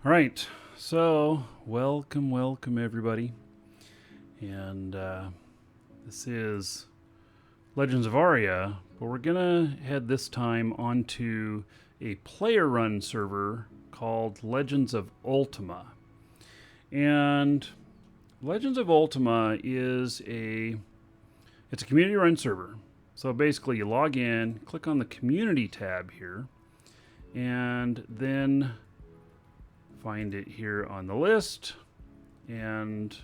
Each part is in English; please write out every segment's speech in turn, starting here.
All right, so welcome everybody, and this is Legends of Aria, but we're gonna head this time onto a player-run server called Legends of Ultima, and Legends of Ultima is it's a community-run server. So basically, you log in, click on the Community tab here, and then find it here on the list and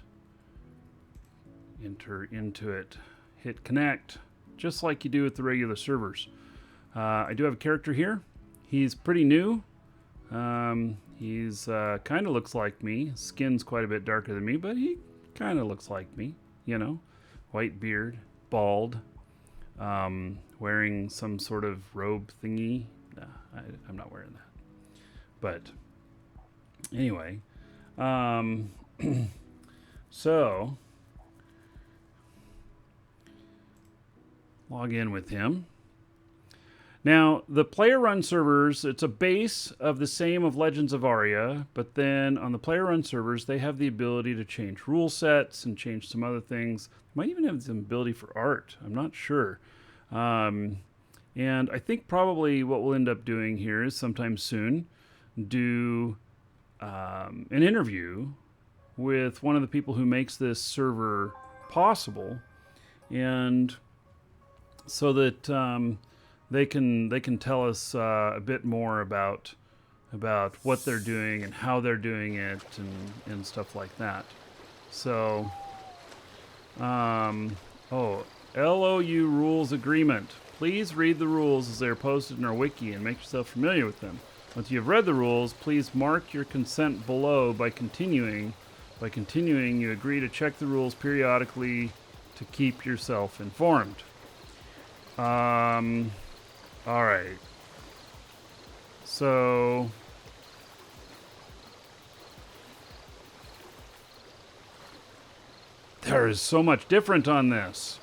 enter into it. Hit connect, just like you do with the regular servers. I do have a character here. He's pretty new. He's kind of looks like me. Skin's quite a bit darker than me, but he kind of looks like me. You know, white beard, bald, wearing some sort of robe thingy. Nah, I'm not wearing that. But anyway, so log in with him. Now, the player-run servers, it's a base of the same of Legends of Aria, but then on the player-run servers, they have the ability to change rule sets and change some other things. They might even have some ability for art. I'm not sure. And I think probably what we'll end up doing here is sometime soon do an interview with one of the people who makes this server possible, and so that they can tell us a bit more about what they're doing and how they're doing it and stuff like that. So, LOU rules agreement. Please read the rules as they are posted in our wiki and make yourself familiar with them. Once you have read the rules, please mark your consent below by continuing. By continuing, you agree to check the rules periodically to keep yourself informed. All right. So there is so much different on this.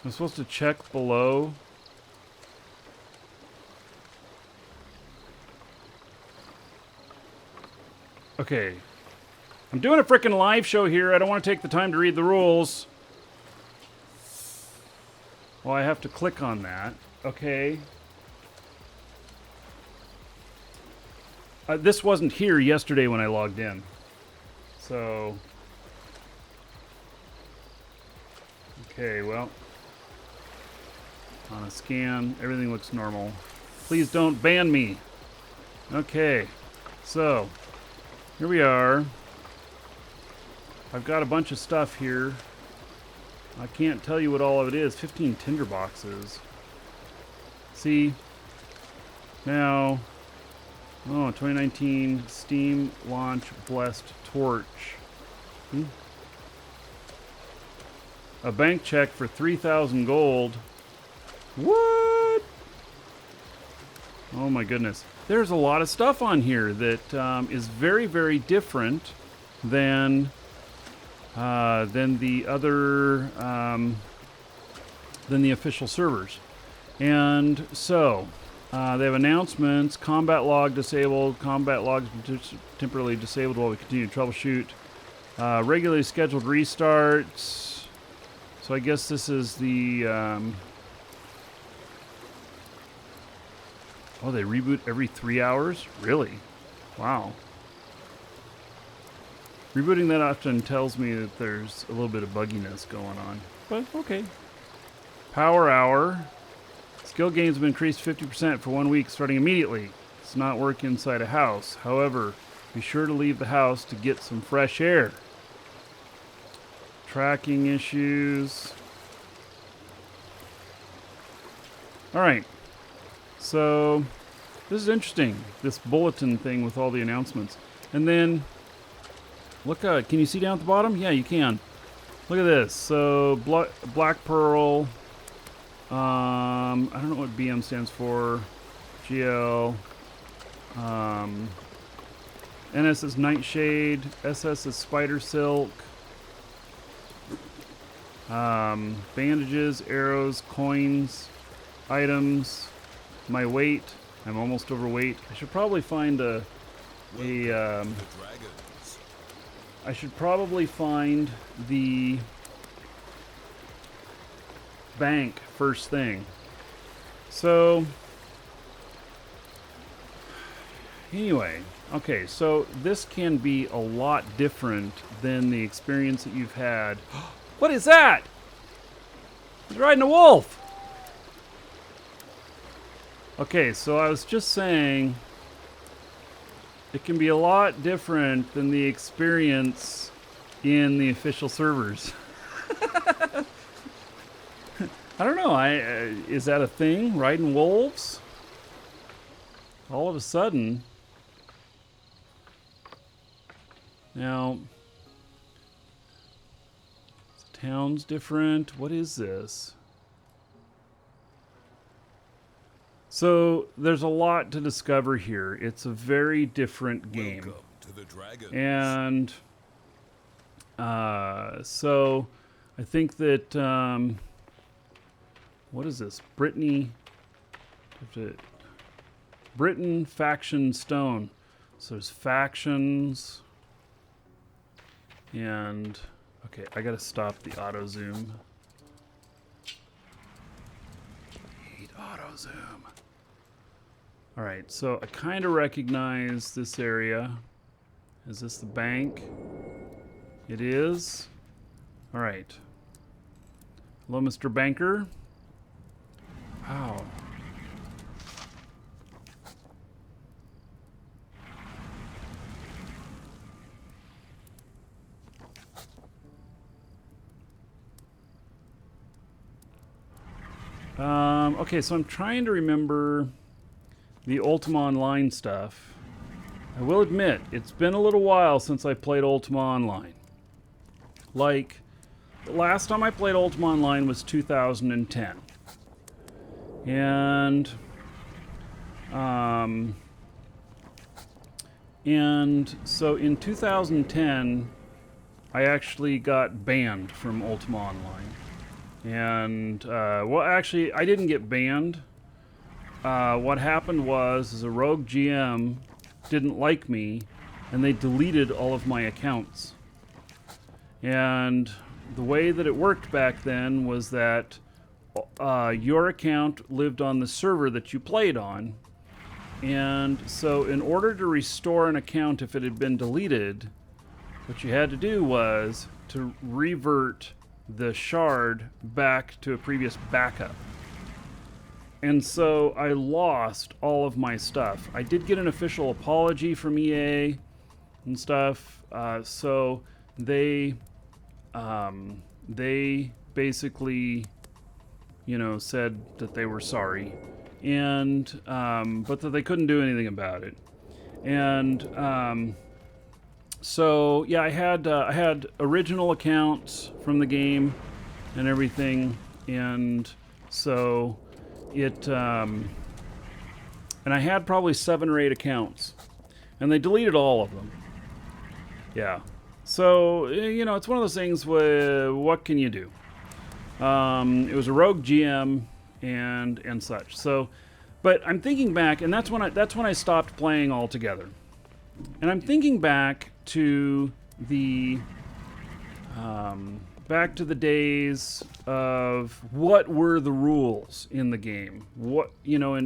I'm supposed to check below. Okay. I'm doing a frickin' live show here. I don't want to take the time to read the rules. Well, I have to click on that. Okay. This wasn't here yesterday when I logged in. So. Okay, well. On a scan, everything looks normal. Please don't ban me. Okay. So. Here we are. I've got a bunch of stuff here. I can't tell you what all of it is. 15 tinder boxes. See? Now, 2019 Steam Launch Blessed Torch. A bank check for 3,000 gold. What? Oh my goodness. There's a lot of stuff on here that is very, very different than the other than the official servers. And so they have announcements. Combat log disabled. Combat logs temporarily disabled while we continue to troubleshoot. Regularly scheduled restarts. So I guess this is the oh, they reboot every 3 hours? Really? Wow. Rebooting that often tells me that there's a little bit of bugginess going on. But, okay. Power hour. Skill gains have been increased 50% for 1 week starting immediately. It's not work inside a house. However, be sure to leave the house to get some fresh air. Tracking issues. Alright. So, this is interesting, this bulletin thing with all the announcements. And then, look, can you see down at the bottom? Yeah, you can. Look at this. So, Black Pearl, I don't know what BM stands for, GL, NS is Nightshade, SS is Spider Silk, bandages, arrows, coins, items, my weight, I'm almost overweight. I should probably find I should probably find the bank first thing. So, anyway, okay, so this can be a lot different than the experience that you've had. What is that? He's riding a wolf! Okay, so I was just saying, it can be a lot different than the experience in the official servers. I don't know, is that a thing? Riding wolves? All of a sudden. Now, the town's different. What is this? So there's a lot to discover here. It's a very different game. Welcome to the Dragons. And so I think that what is this? Britain faction stone. So there's factions. And okay, I gotta stop the auto zoom. I hate auto zoom. All right, so I kind of recognize this area. Is this the bank? It is. All right. Hello, Mr. Banker. Wow. Okay, so I'm trying to remember the Ultima Online stuff. I will admit, it's been a little while since I played Ultima Online. Like, the last time I played Ultima Online was 2010. And so in 2010, I actually got banned from Ultima Online. And, well, actually, I didn't get banned. What happened was a rogue GM didn't like me, and they deleted all of my accounts. And the way that it worked back then was that your account lived on the server that you played on. And so in order to restore an account if it had been deleted, what you had to do was to revert the shard back to a previous backup. And so I lost all of my stuff. I did get an official apology from EA and stuff. So they basically, you know, said that they were sorry, and but that they couldn't do anything about it. And so yeah, I had original accounts from the game and everything, and so it and I had probably 7 or 8 accounts, and they deleted all of them. Yeah, so you know, it's one of those things where what can you do? It was a rogue GM and such. So, but I'm thinking back, and that's when I stopped playing altogether. And I'm thinking back to the days of what were the rules in the game. What, you know,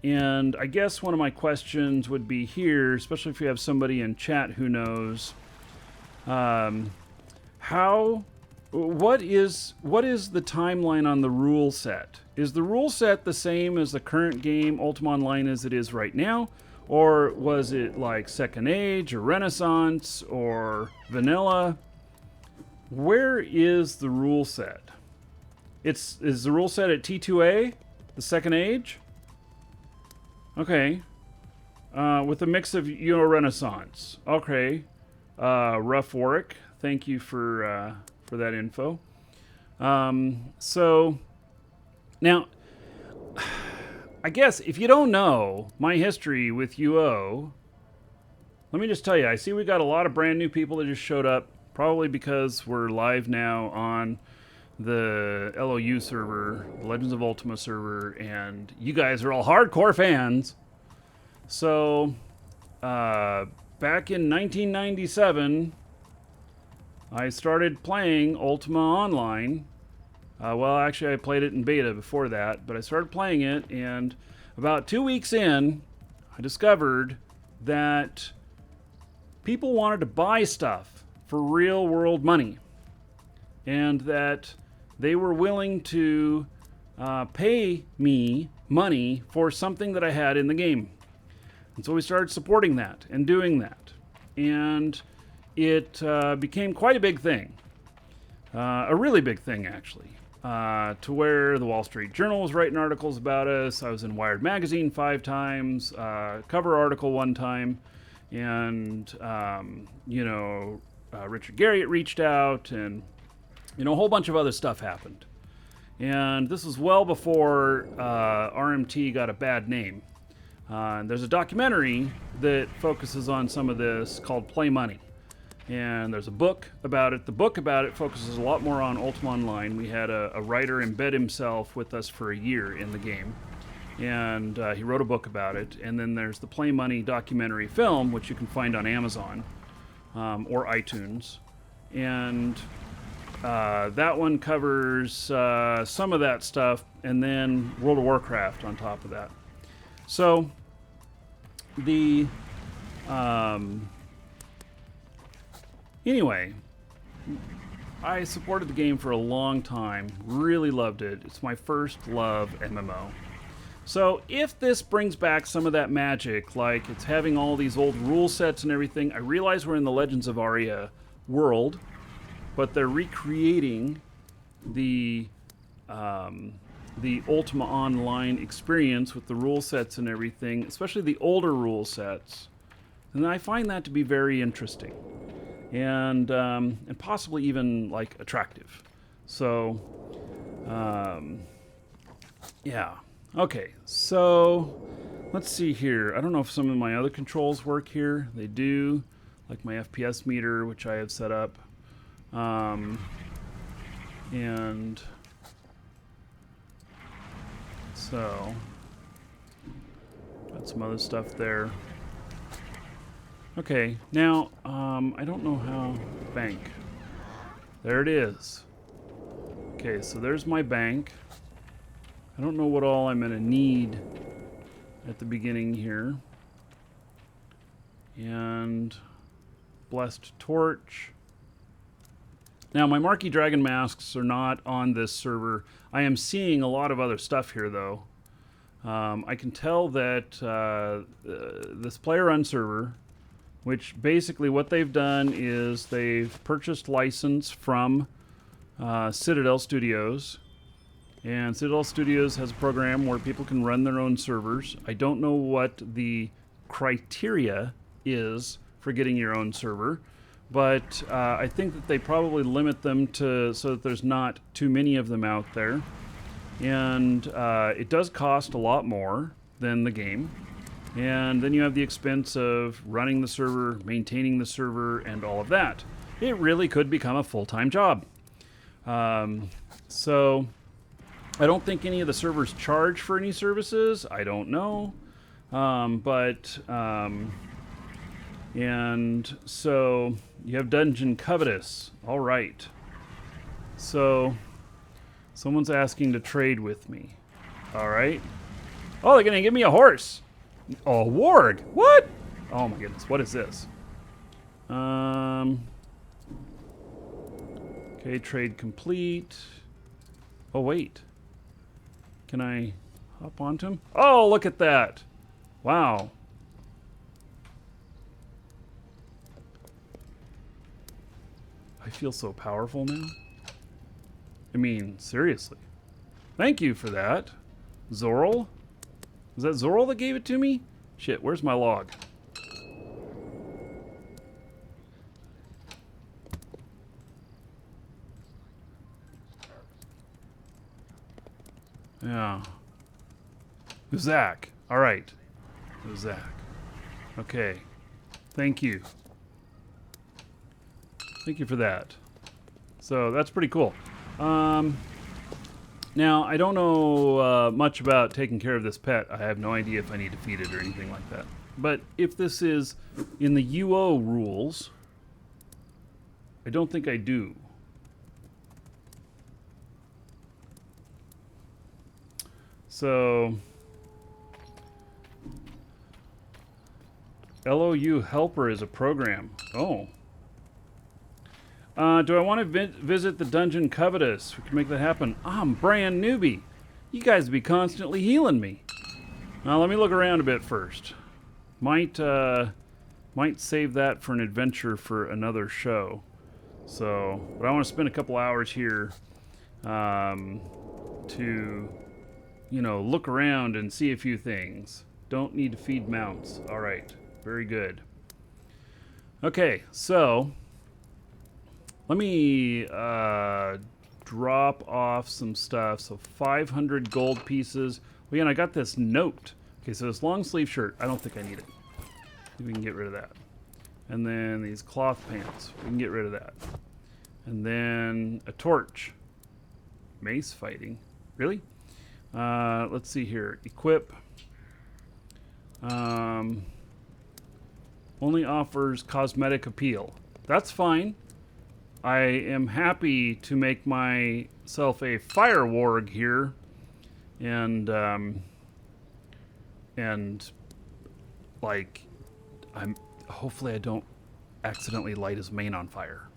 and I guess one of my questions would be here, especially if you have somebody in chat who knows, what is the timeline on the rule set? Is the rule set the same as the current game Ultima Online as it is right now? Or was it like Second Age or Renaissance or Vanilla? Where is the rule set? Is the rule set at T2A? The Second Age? Okay. With a mix of Euro Renaissance. Okay. Rough Warwick. Thank you for that info. So, now, I guess if you don't know my history with UO, let me just tell you, I see we got a lot of brand new people that just showed up, probably because we're live now on the LOU server, the Legends of Ultima server, and you guys are all hardcore fans. So, back in 1997, I started playing Ultima Online. Well, actually, I played it in beta before that, but I started playing it, and about 2 weeks in, I discovered that people wanted to buy stuff for real world money, and that they were willing to pay me money for something that I had in the game. And so we started supporting that and doing that. And it became quite a big thing. A really big thing, actually. To where the Wall Street Journal was writing articles about us. I was in Wired Magazine 5 times, cover article 1 time, and Richard Garriott reached out, and a whole bunch of other stuff happened. And this was well before RMT got a bad name. There's a documentary that focuses on some of this called Play Money. And there's a book about it. The book about it focuses a lot more on Ultima Online. We had a writer embed himself with us for a year in the game. And he wrote a book about it. And then there's the Play Money documentary film, which you can find on Amazon or iTunes. And that one covers some of that stuff, and then World of Warcraft on top of that. So the anyway, I supported the game for a long time, really loved it. It's my first love MMO. So if this brings back some of that magic, like it's having all these old rule sets and everything, I realize we're in the Legends of Aria world, but they're recreating the Ultima Online experience with the rule sets and everything, especially the older rule sets. And I find that to be very interesting. And possibly even like attractive. So, yeah. Okay, so let's see here. I don't know if some of my other controls work here. They do, like my FPS meter, which I have set up. And so, got some other stuff there. Okay, now, I don't know how... Bank. There it is. Okay, so there's my bank. I don't know what all I'm going to need at the beginning here. And... Blessed Torch. Now, my Marquee Dragon masks are not on this server. I am seeing a lot of other stuff here, though. I can tell that this player-run server... which basically what they've done is they've purchased license from Citadel Studios. And Citadel Studios has a program where people can run their own servers. I don't know what the criteria is for getting your own server, but I think that they probably limit them to so that there's not too many of them out there. And it does cost a lot more than the game. And then you have the expense of running the server, maintaining the server, and all of that. It really could become a full-time job. So I don't think any of the servers charge for any services. I don't know. And so you have Dungeon Covetous. All right. So someone's asking to trade with me. All right. Oh, they're going to give me a horse. Oh, warg! What? Oh my goodness, what is this? Okay, trade complete. Oh, wait. Can I hop onto him? Oh, look at that! Wow. I feel so powerful now. I mean, seriously. Thank you for that, Zorl. Was that Zorl that gave it to me? Shit, where's my log? Yeah. Zach. All right. Zach. Okay. Thank you. Thank you for that. So that's pretty cool. Now, I don't know much about taking care of this pet. I have no idea if I need to feed it or anything like that. But if this is in the UO rules, I don't think I do. So, LOU helper is a program. Oh. Do I want to visit the Dungeon Covetous? We can make that happen. I'm brand newbie. You guys be constantly healing me. Now let me look around a bit first. Might save that for an adventure for another show. So, but I want to spend a couple hours here to, you know, look around and see a few things. Don't need to feed mounts. All right, very good. Okay, so let me drop off some stuff. So 500 gold pieces. Well, again, I got this note. Okay, so this long sleeve shirt, I don't think I need it. We can get rid of that. And then these cloth pants, we can get rid of that. And then a torch. Mace fighting. Really? Let's see here. Equip. Only offers cosmetic appeal. That's fine. I am happy to make myself a fire warg here. And like, hopefully I don't accidentally light his mane on fire.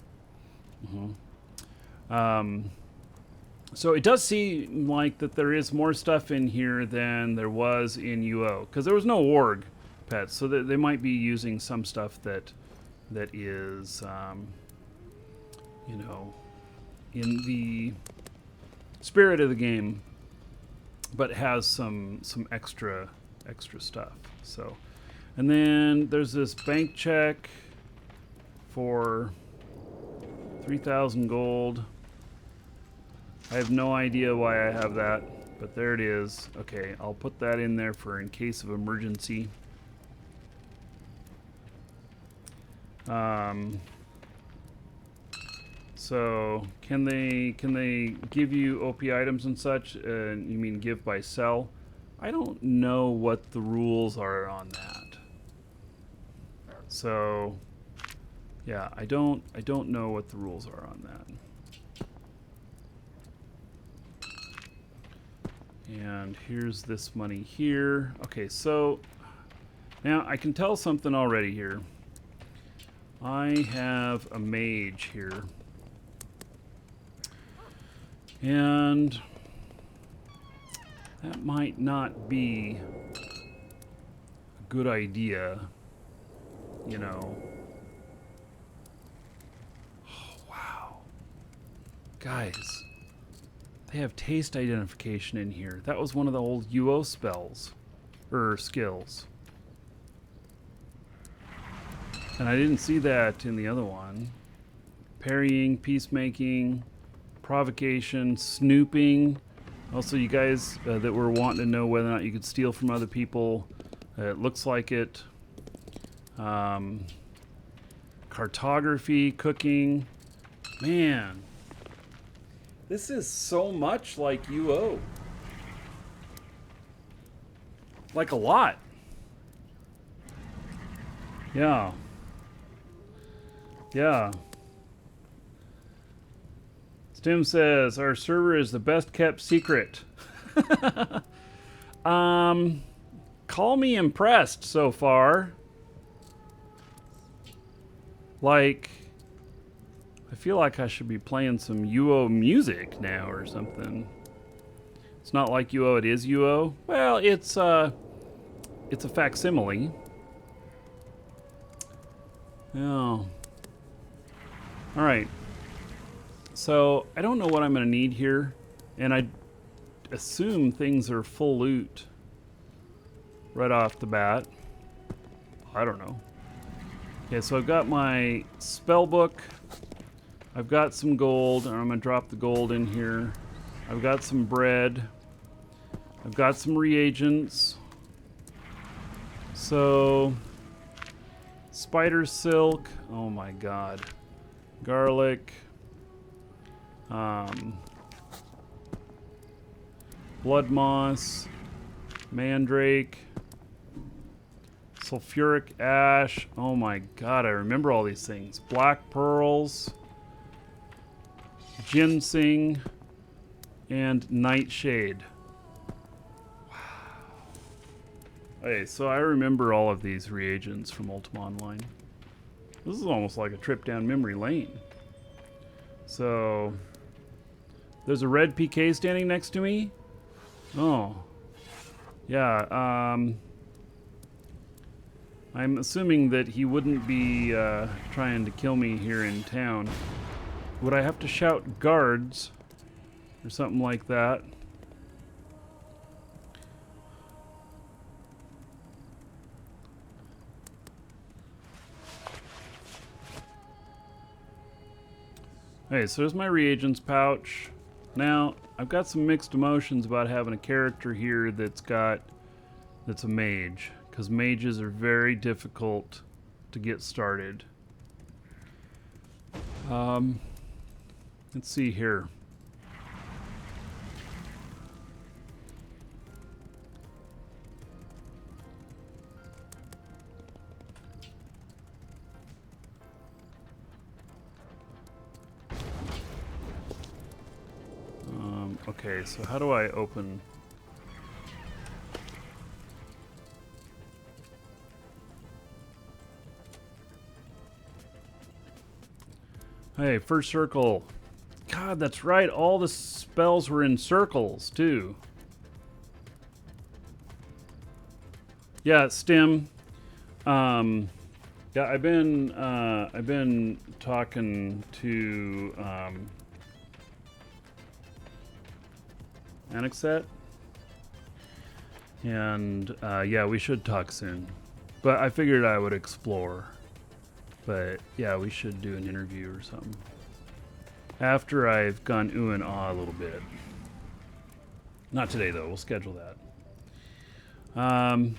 So it does seem like that there is more stuff in here than there was in UO, because there was no warg pets, so they might be using some stuff that is, you know, in the spirit of the game, but has some extra stuff. So, and then there's this bank check for 3,000 gold. I have no idea why I have that, but there it is. Okay, I'll put that in there for in case of emergency. So can they give you OP items and such? You mean give by sell? I don't know what the rules are on that. So yeah, I don't know what the rules are on that. And here's this money here. Okay, so now I can tell something already here. I have a mage here. And that might not be a good idea, you know. Oh, wow. Guys. They have taste identification in here. That was one of the old UO spells. Or skills. And I didn't see that in the other one. Parrying, peacemaking, provocation, snooping. Also, you guys that were wanting to know whether or not you could steal from other people. It looks like it. Cartography, cooking. Man. This is so much like UO. Like a lot. Yeah. Yeah. Tim says, our server is the best kept secret. Call me impressed so far. Like, I feel like I should be playing some UO music now or something. It's not like UO, it is UO. Well, it's a facsimile. Yeah. Alright. So, I don't know what I'm going to need here. And I assume things are full loot right off the bat. I don't know. Okay, so I've got my spell book. I've got some gold, and I'm going to drop the gold in here. I've got some bread. I've got some reagents. So, spider silk. Oh my god. Garlic. blood moss, mandrake, sulfuric ash. Oh my god, I remember all these things. Black pearls, ginseng, and nightshade. Wow. Okay, so I remember all of these reagents from Ultima Online. This is almost like a trip down memory lane. So, there's a red PK standing next to me. Oh. Yeah, I'm assuming that he wouldn't be trying to kill me here in town. Would I have to shout guards or something like that? Okay, so there's my reagents pouch. Now, I've got some mixed emotions about having a character here that's a mage, because mages are very difficult to get started. Let's see here. Okay, so how do I open? Hey, first circle. God, that's right. All the spells were in circles, too. Yeah, stim. Yeah, I've been talking to Annexet, and yeah, we should talk soon. But I figured I would explore. But yeah, we should do an interview or something after I've gone ooh and ah a little bit. Not today though. We'll schedule that.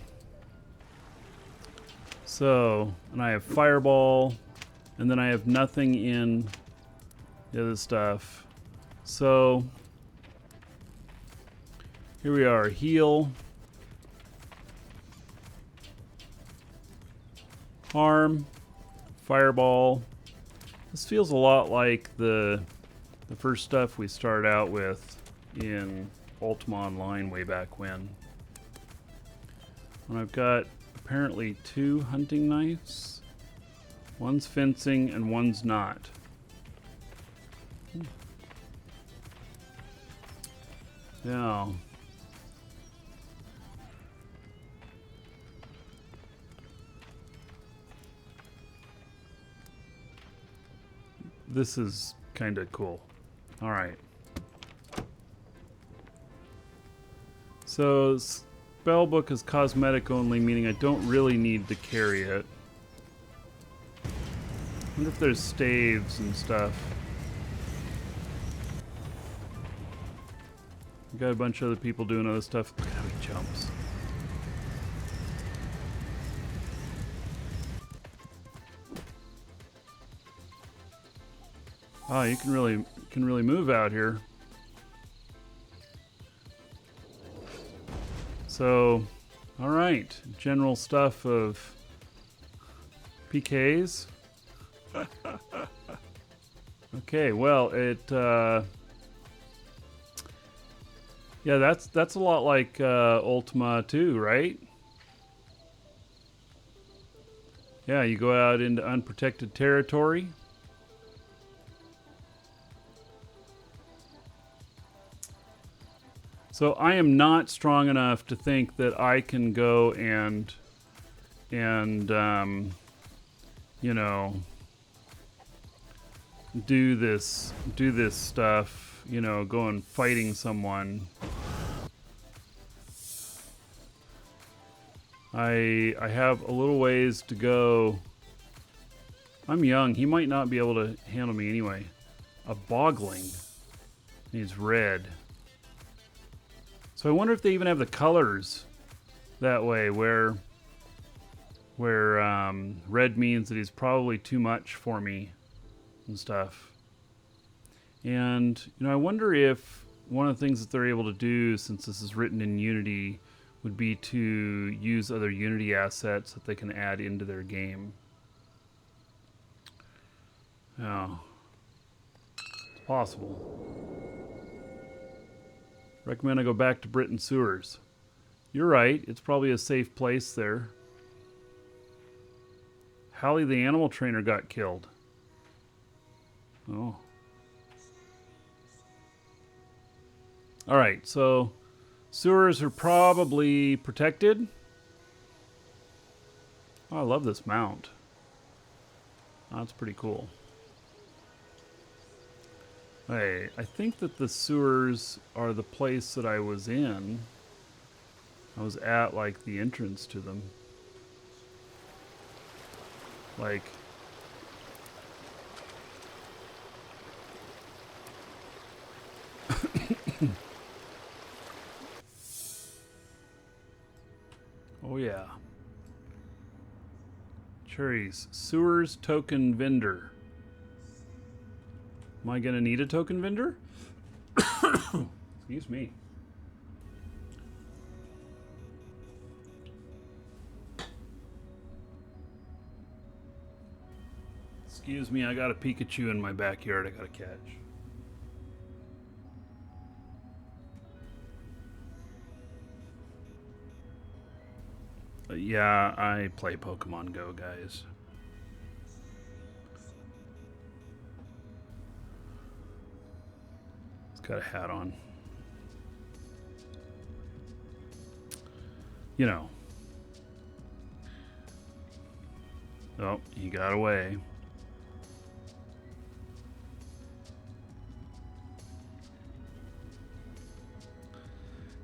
So, and I have fireball, and then I have nothing in the other stuff. So here we are. Heal, harm, fireball. This feels a lot like the first stuff we started out with in Ultima Online way back when. And I've got apparently 2 hunting knives. One's fencing and one's not. Yeah. This is kind of cool. All right. So spellbook is cosmetic only, meaning I don't really need to carry it. I wonder if there's staves and stuff. We got a bunch of other people doing other stuff. Look how he jumps. Oh, you can really move out here. So, all right, general stuff of PKs. Okay, well, yeah, that's a lot like Ultima 2, right? Yeah, you go out into unprotected territory. So I am not strong enough to think that I can go and you know, do this stuff, you know, go and fighting someone. I have a little ways to go. I'm young. He might not be able to handle me anyway. A boggling. He's red. So I wonder if they even have the colors that way, where red means that he's probably too much for me and stuff. And, you know, I wonder if one of the things that they're able to do, since this is written in Unity, would be to use other Unity assets that they can add into their game. Now, it's possible. Recommend I go back to Britain sewers. You're right, it's probably a safe place there. Hallie the animal trainer got killed. Oh. Alright, so sewers are probably protected. Oh, I love this mount. Oh, that's pretty cool. Hey, I think that the sewers are the place that I was in. I was at, like, the entrance to them. Like... oh, yeah. Cherries. Sewers token vendor. Am I gonna need a token vendor? Excuse me. Excuse me, I got a Pikachu in my backyard I gotta catch. Yeah, I play Pokemon Go, guys. It's got a hat on. You know. Oh, he got away.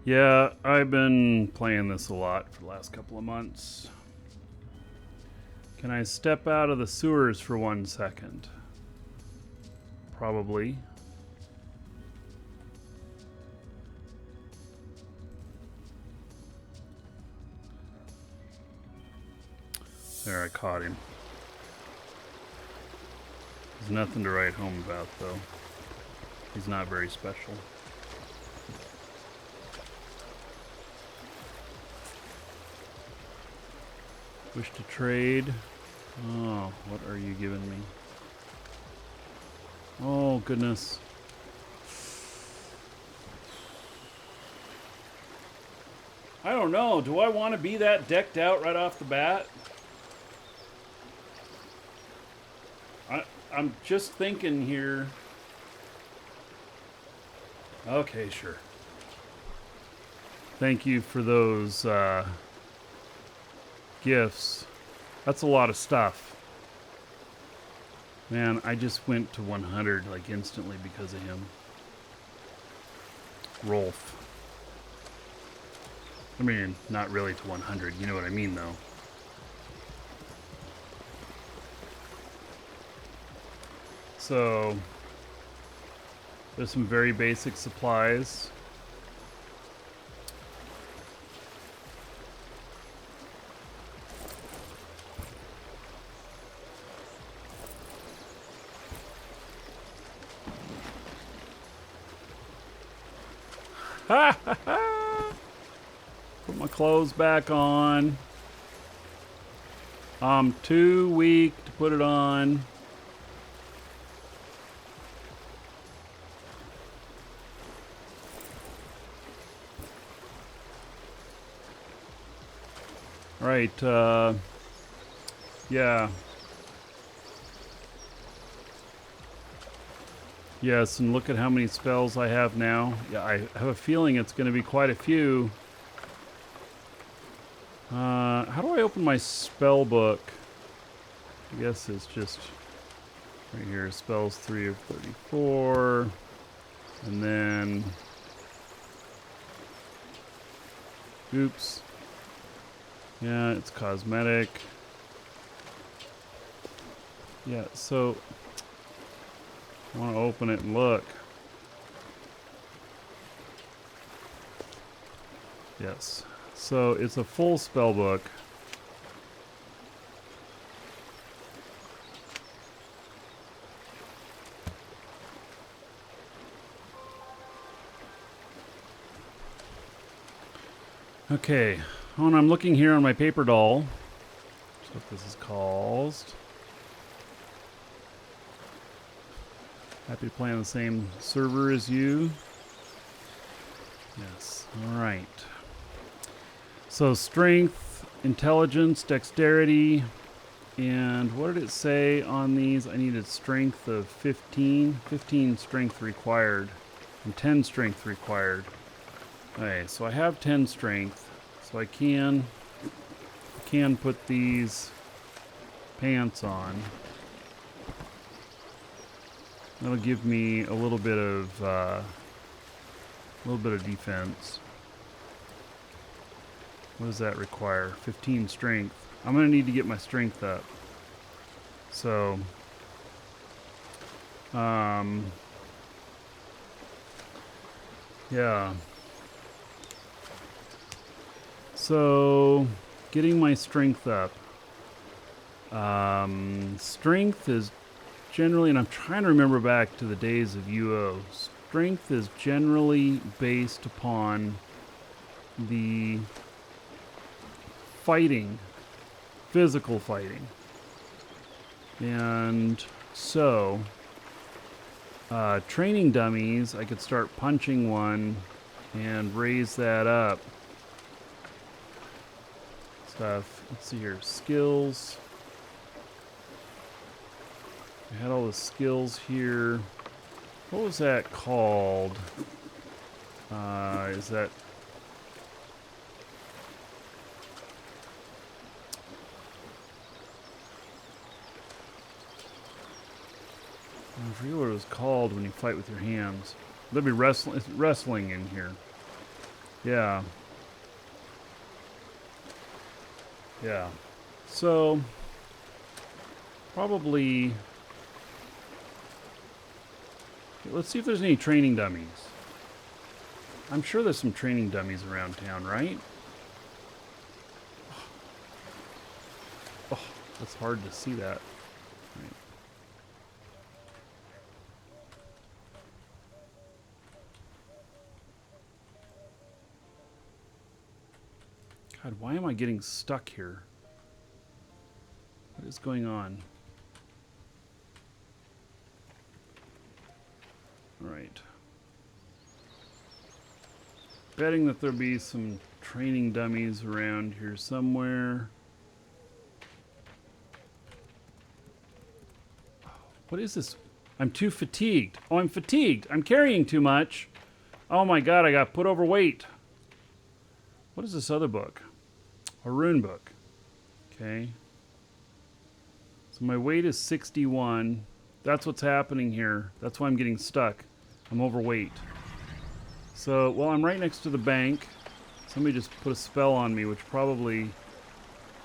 Yeah, I've been playing this a lot for the last couple of months. Can I step out of the sewers for 1 second? Probably. There, I caught him. There's nothing to write home about, though. He's not very special. Wish to trade. Oh, what are you giving me? Oh, goodness. I don't know. Do I want to be that decked out right off the bat? I'm just thinking here. Okay, sure. Thank you for those gifts. That's a lot of stuff. Man, I just went to 100 like instantly because of him. Rolf. I mean, not really to 100. You know what I mean, though. So, there's some very basic supplies. Ha ha ha! Put my clothes back on. I'm too weak to put it on. Right, yeah. Yes, and look at how many spells I have now. Yeah, I have a feeling it's going to be quite a few. How do I open my spell book? I guess it's just right here. Spells 3 of 34. And then... oops. Yeah, it's cosmetic. Yeah, so... I want to open it and look. Yes. So it's a full spell book. Okay, when I'm looking here on my paper doll, that's what this is called. Happy to play on the same server as you. Yes, alright. So strength, intelligence, dexterity, and what did it say on these? I needed strength of 15. 15 strength required, and 10 strength required. Okay, so I have 10 strength, so I can put these pants on. That'll give me a little bit of defense. What does that require? 15 strength. I'm gonna need to get my strength up. So, yeah. So, getting my strength up. Strength is generally, and I'm trying to remember back to the days of UO, strength is generally based upon the fighting, physical fighting. And so, training dummies, I could start punching one and raise that up. Stuff. Let's see here. Skills. I had all the skills here. What was that called? Is that... I forget what it was called when you fight with your hands. There'll be wrestling in here. Yeah. Yeah. So, probably... Let's see if there's any training dummies. I'm sure there's some training dummies around town, right? Oh, that's hard to see that. Right. God, why am I getting stuck here? What is going on? Alright. Betting that there'll be some training dummies around here somewhere. What is this? I'm too fatigued. Oh, I'm fatigued. I'm carrying too much. Oh my god, I got put overweight. What is this other book? A rune book. Okay. So my weight is 61. That's what's happening here. That's why I'm getting stuck. I'm overweight. So, well, I'm right next to the bank. Somebody just put a spell on me, which probably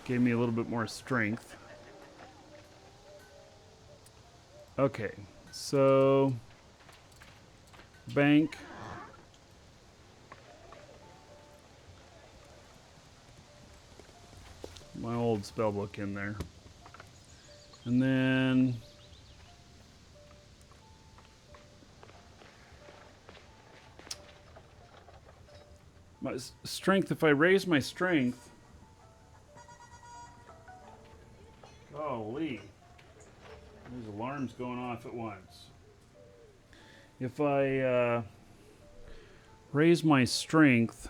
gave me a little bit more strength. Okay, so bank. My old spell book in there. And then my strength, if I raise my strength, golly, there's alarms going off at once. If I raise my strength,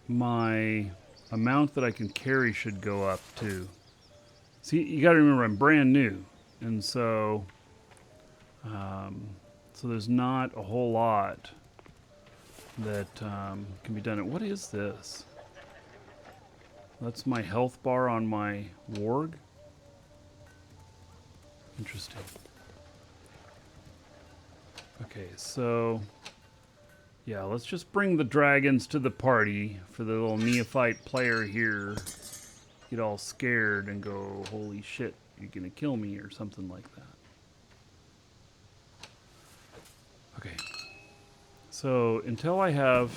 my amount that I can carry should go up too. See, you got to remember I'm brand new, and so there's not a whole lot that can be done. What is this? That's my health bar on my warg. Interesting. Okay, so yeah, let's just bring the dragons to the party for the little neophyte player here. Get all scared and go, holy shit, you're gonna kill me or something like that. Okay. So until I have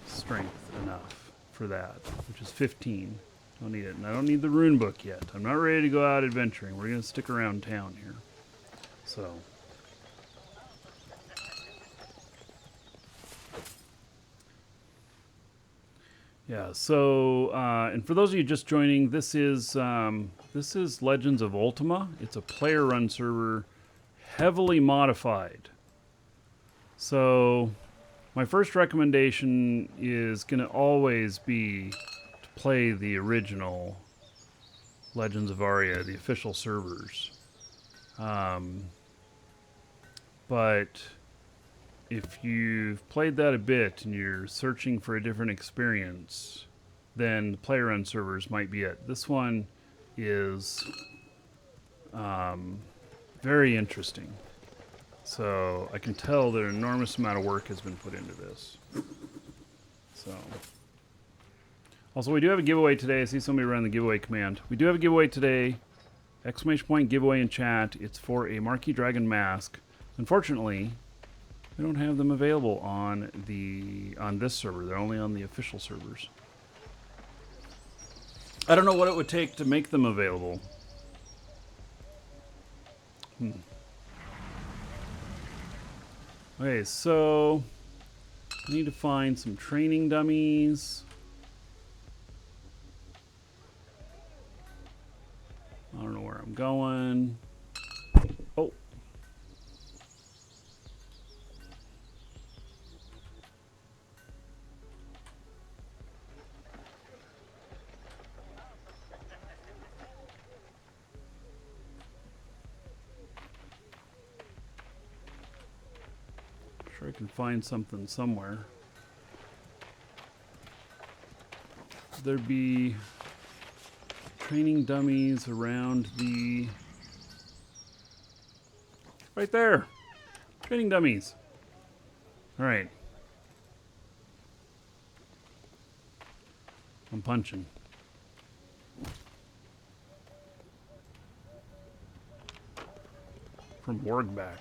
strength enough for that, which is 15. Don't need it. And I don't need the rune book yet. I'm not ready to go out adventuring. We're gonna stick around town here. So Yeah, so, and for those of you just joining, this is Legends of Ultima. It's a player-run server, heavily modified. So, my first recommendation is going to always be to play the original Legends of Aria, the official servers. But if you've played that a bit and you're searching for a different experience, then the player-run servers might be it. This one is very interesting. So I can tell that an enormous amount of work has been put into this. So, also we do have a giveaway today. I see somebody run the giveaway command. We do have a giveaway today. Exclamation point giveaway in chat. It's for a Marquee Dragon mask. Unfortunately, we don't have them available on this server. They're only on the official servers. I don't know what it would take to make them available. Okay, so I need to find some training dummies. I don't know where I'm going. Oh. Sure I can find something somewhere. There'd be training dummies around the... Right there! Training dummies. Alright. I'm punching. From Wargback.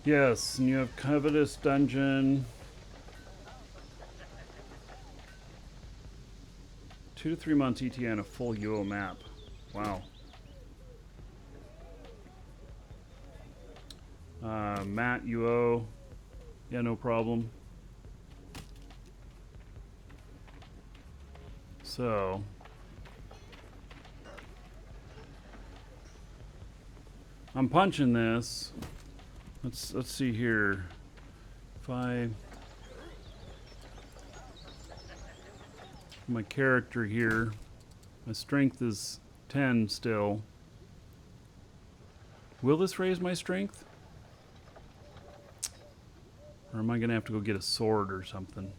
Yes, and you have Covetous Dungeon. 2 to 3 months ETA and a full UO map. Wow. Matt, UO. Yeah, no problem. So... I'm punching this. Let's see here. If I... My character here. My strength is 10 still. Will this raise my strength? Or am I going to have to go get a sword or something?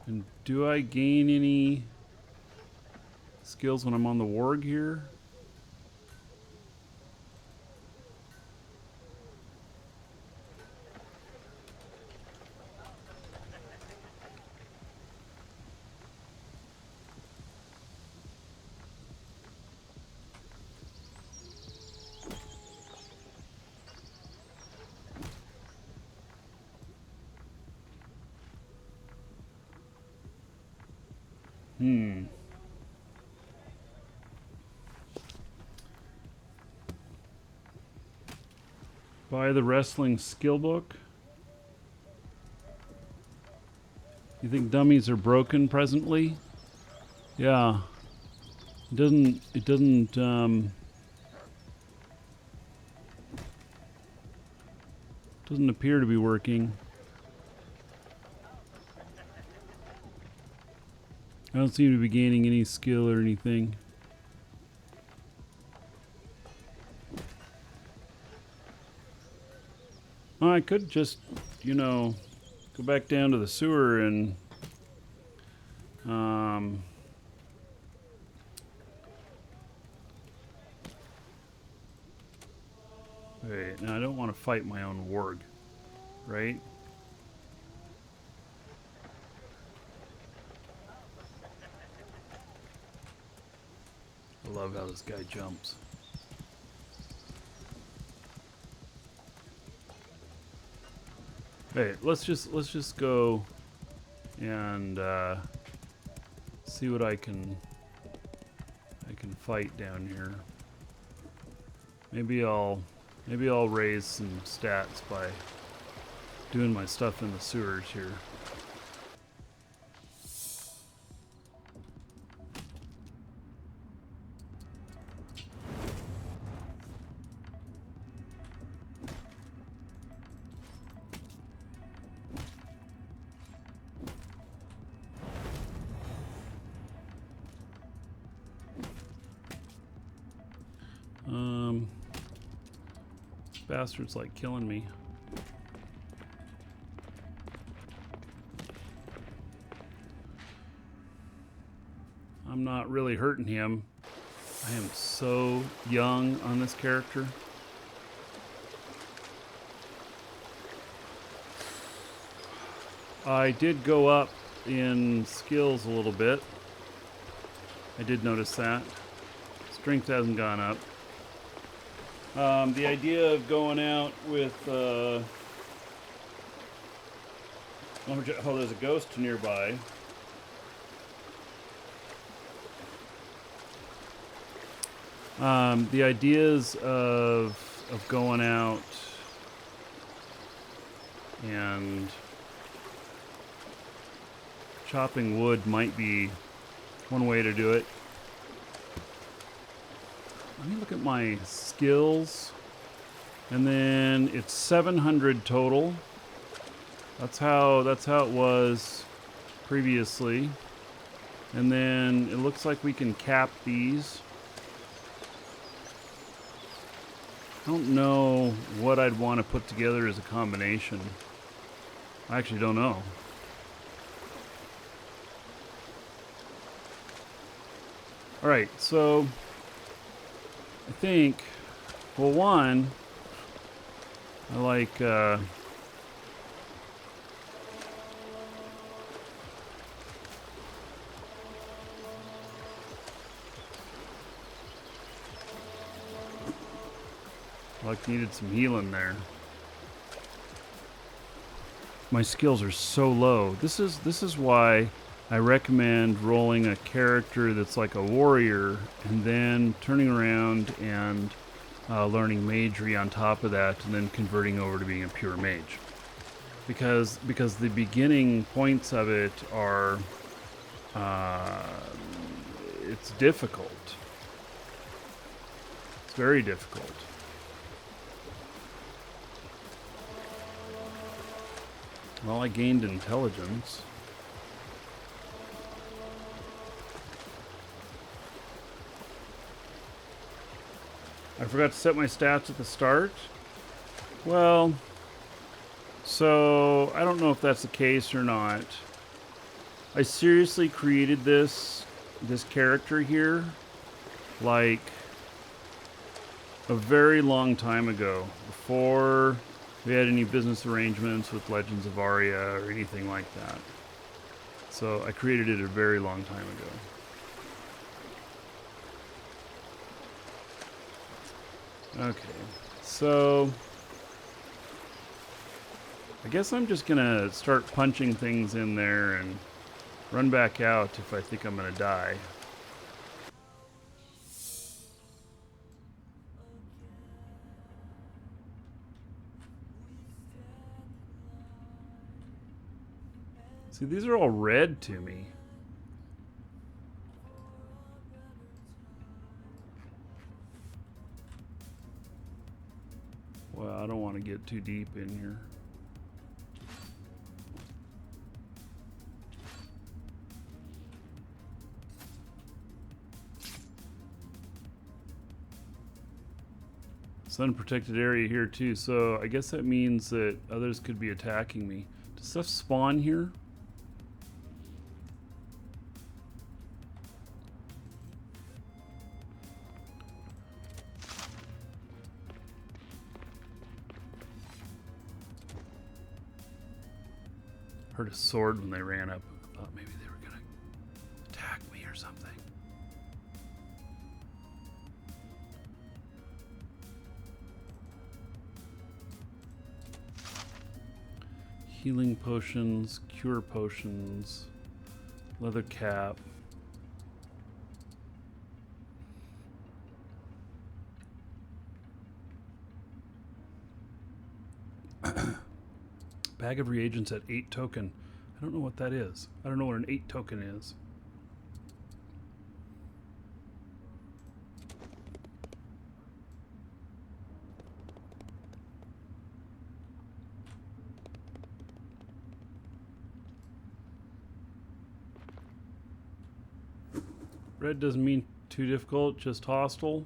And do I gain any skills when I'm on the warg here? Buy the wrestling skill book. You think dummies are broken presently? Yeah. It doesn't appear to be working. I don't seem to be gaining any skill or anything. Oh, I could just, you know, go back down to the sewer and wait, now I don't want to fight my own warg, right? love how this guy jumps. Hey, let's just go and see what I can fight down here. Maybe I'll raise some stats by doing my stuff in the sewers here. Bastard's like killing me. I'm not really hurting him. I am so young on this character. I did go up in skills a little bit. I did notice that. Strength hasn't gone up. The idea of going out with oh, there's a ghost nearby. The ideas of going out and chopping wood might be one way to do it. Let me look at my skills, and then it's 700 total. That's how it was previously, and then it looks like we can cap these. I don't know what I'd want to put together as a combination. I actually don't know. All right, so I think, well, one, I like needed some healing there. My skills are so low. This is why I recommend rolling a character that's like a warrior and then turning around and learning magery on top of that, and then converting over to being a pure mage. Because the beginning points of it are it's difficult. It's very difficult. Well, I gained intelligence. I forgot to set my stats at the start. Well, so I don't know if that's the case or not. I seriously created this character here like a very long time ago, before we had any business arrangements with Legends of Aria or anything like that. So I created it a very long time ago. Okay, so I guess I'm just gonna start punching things in there and run back out if I think I'm gonna die. See, these are all red to me. Well, I don't want to get too deep in here. It's an unprotected area here too, so I guess that means that others could be attacking me. Does stuff spawn here? Heard a sword when they ran up. I thought maybe they were gonna attack me or something. Healing potions, cure potions, leather cap. Bag of reagents at 8 token. I don't know what that is. I don't know what an 8 token is. Red doesn't mean too difficult, just hostile.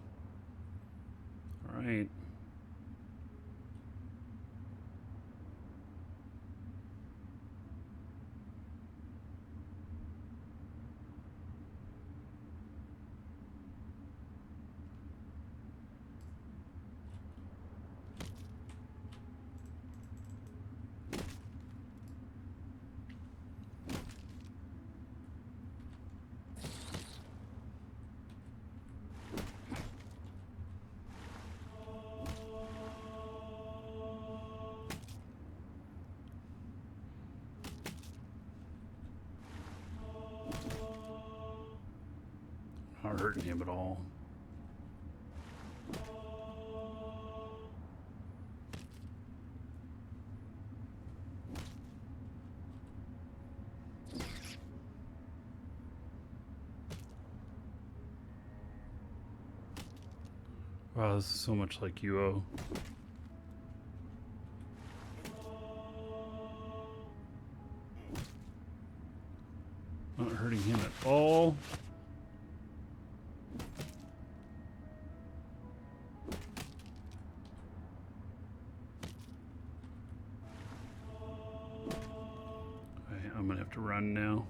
All right. Not hurting him at all. Wow, this is so much like UO. Not hurting him at all. I'm gonna have to run now.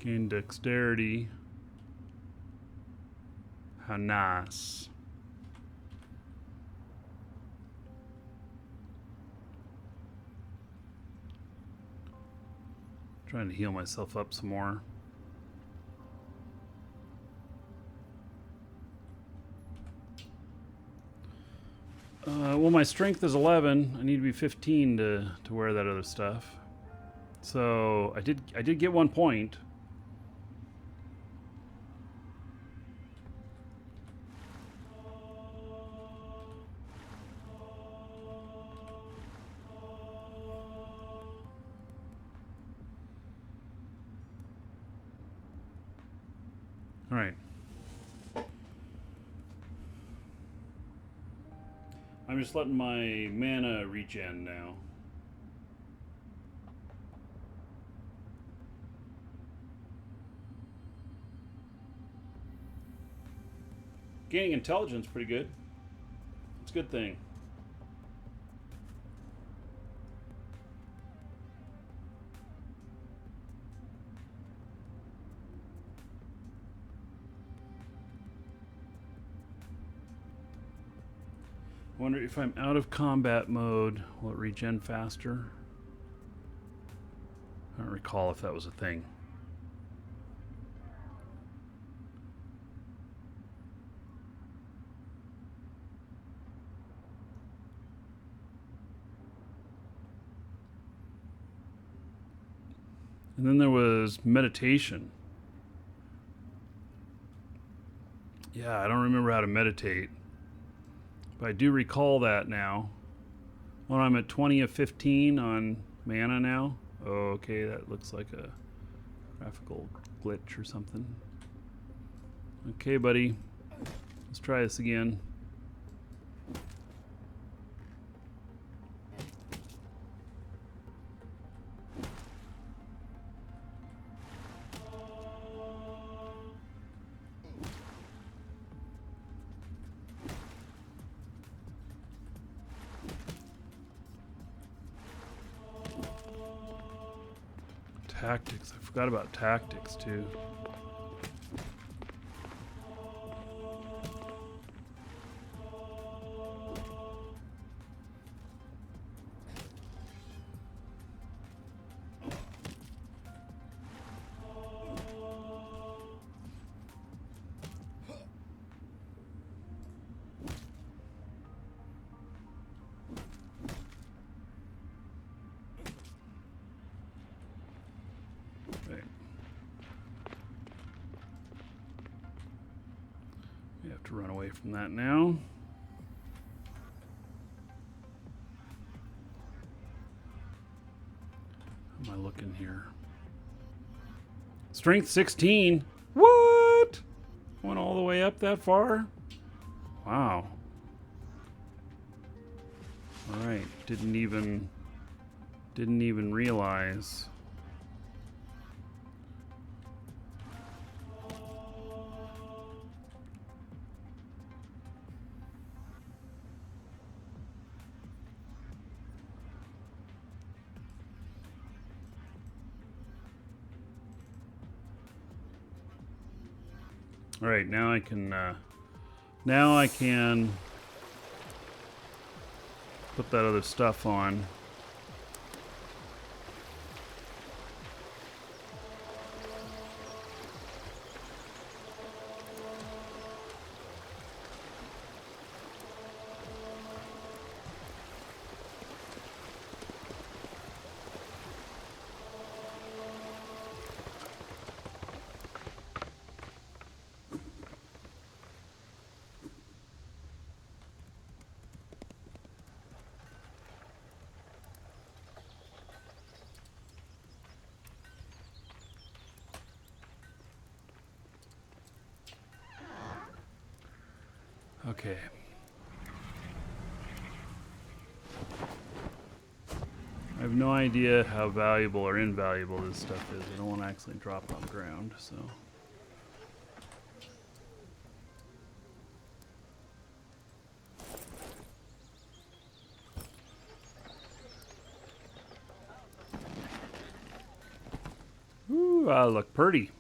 Gain dexterity. How nice. Trying to heal myself up some more. Well, my strength is 11. I need to be 15 to wear that other stuff. So I did get 1 point. All right. I'm just letting my mana regen now. Gaining intelligence pretty good. It's a good thing. Wonder if I'm out of combat mode, will it regen faster? I don't recall if that was a thing. And then there was meditation. Yeah, I don't remember how to meditate. But I do recall that now. When I'm at 20 of 15 on mana now. Oh, okay, that looks like a graphical glitch or something. Okay, buddy. Let's try this again. Tactics. I forgot about tactics too. We have to run away from that now. How am I looking here? Strength 16. What? Went all the way up that far? Wow. All right. Didn't even realize. All right, now I can put that other stuff on. Okay. I have no idea how valuable or invaluable this stuff is. I don't want to actually drop it on the ground, so. Ooh, I look pretty.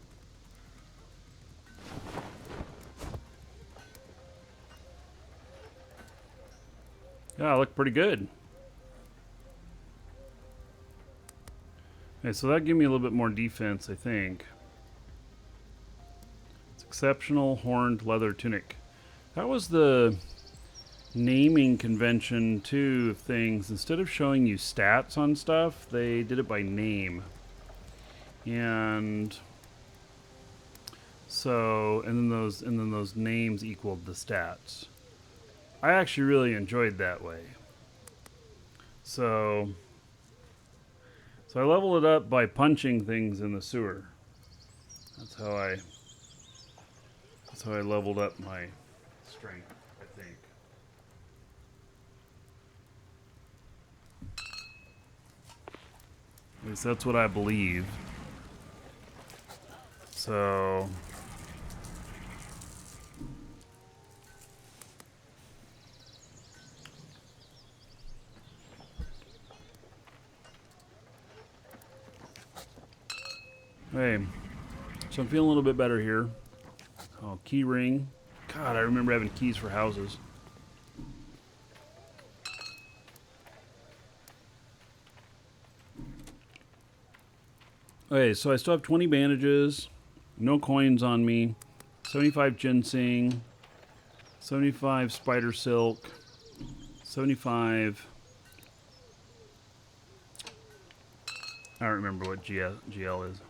Yeah, I look pretty good. Okay, so that gave me a little bit more defense, I think. It's exceptional horned leather tunic. That was the naming convention, too, of things. Instead of showing you stats on stuff, they did it by name. And so, and then those names equaled the stats. I actually really enjoyed that way. So I leveled it up by punching things in the sewer. That's how I leveled up my strength, I think. At least that's what I believe. So hey, so I'm feeling a little bit better here. Oh, key ring. God, I remember having keys for houses. Okay, so I still have 20 bandages, no coins on me, 75 ginseng, 75 spider silk, 75... I don't remember what GL is.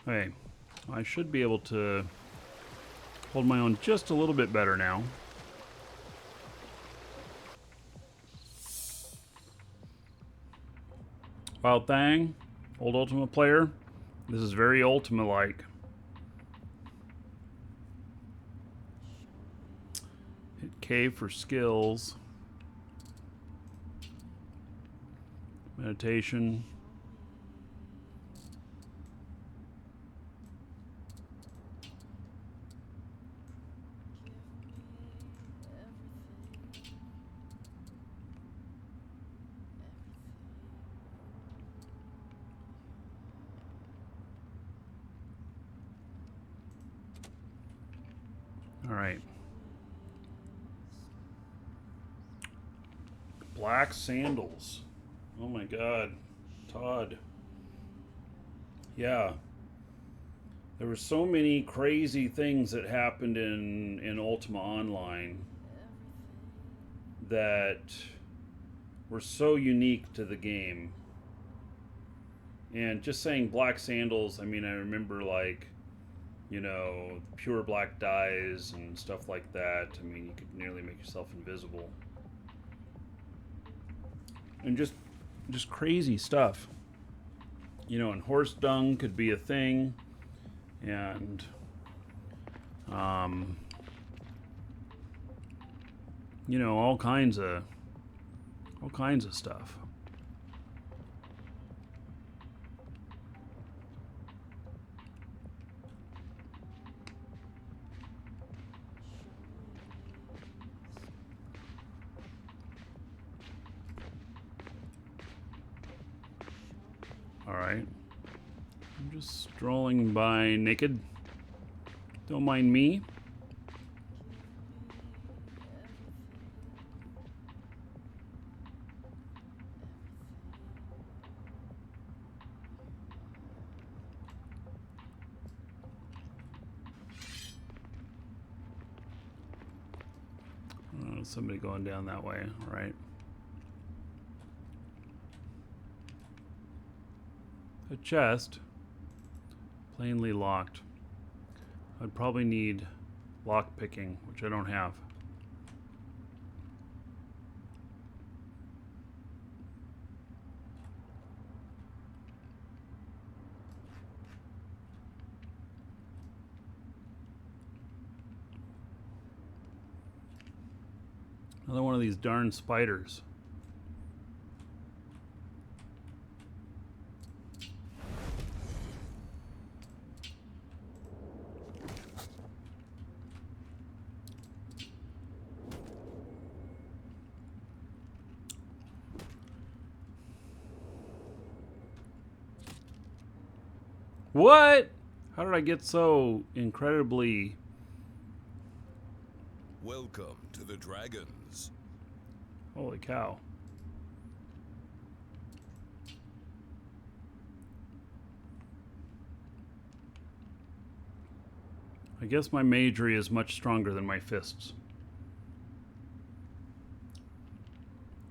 Okay, I should be able to hold my own just a little bit better now. Wild Thang, old Ultima player. This is very Ultima-like. Hit K for skills. Meditation. All right. Black sandals. Oh my God. Todd. Yeah. There were so many crazy things that happened in Ultima Online that were so unique to the game. And just saying black sandals, I mean, I remember like, you know, pure black dyes and stuff like that. I mean, you could nearly make yourself invisible. And just crazy stuff. You know, and horse dung could be a thing, and you know, all kinds of stuff. All right. I'm just strolling by naked. Don't mind me. Oh, somebody going down that way. All right. A chest. Plainly locked. I'd probably need lock picking, which I don't have. Another one of these darn spiders. What? How did I get so incredibly... Welcome to the Dragons. Holy cow. I guess my magery is much stronger than my fists.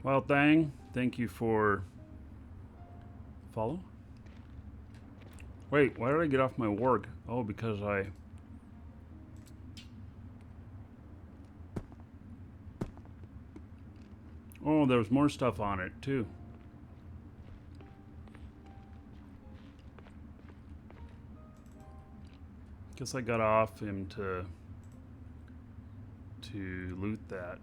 Wild Thang, thank you for... Follow? Wait, why did I get off my warg? Oh, because I... Oh, there's more stuff on it, too. Guess I got off him to loot that.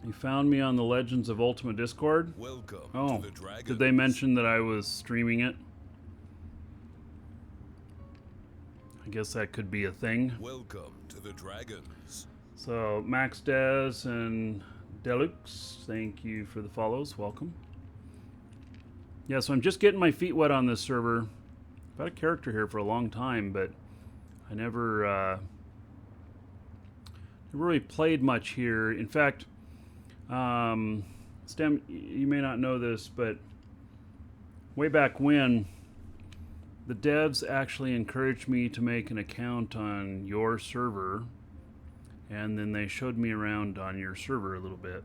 You found me on the Legends of Ultima Discord? Welcome to the Dragons. Did they mention that I was streaming it? I guess that could be a thing. Welcome to the Dragons. So, Max Dez and Deluxe, thank you for the follows. Welcome. Yeah, so I'm just getting my feet wet on this server. I've had a character here for a long time, but I never really played much here. In fact, Stem, you may not know this, but way back when, the devs actually encouraged me to make an account on your server, and then they showed me around on your server a little bit.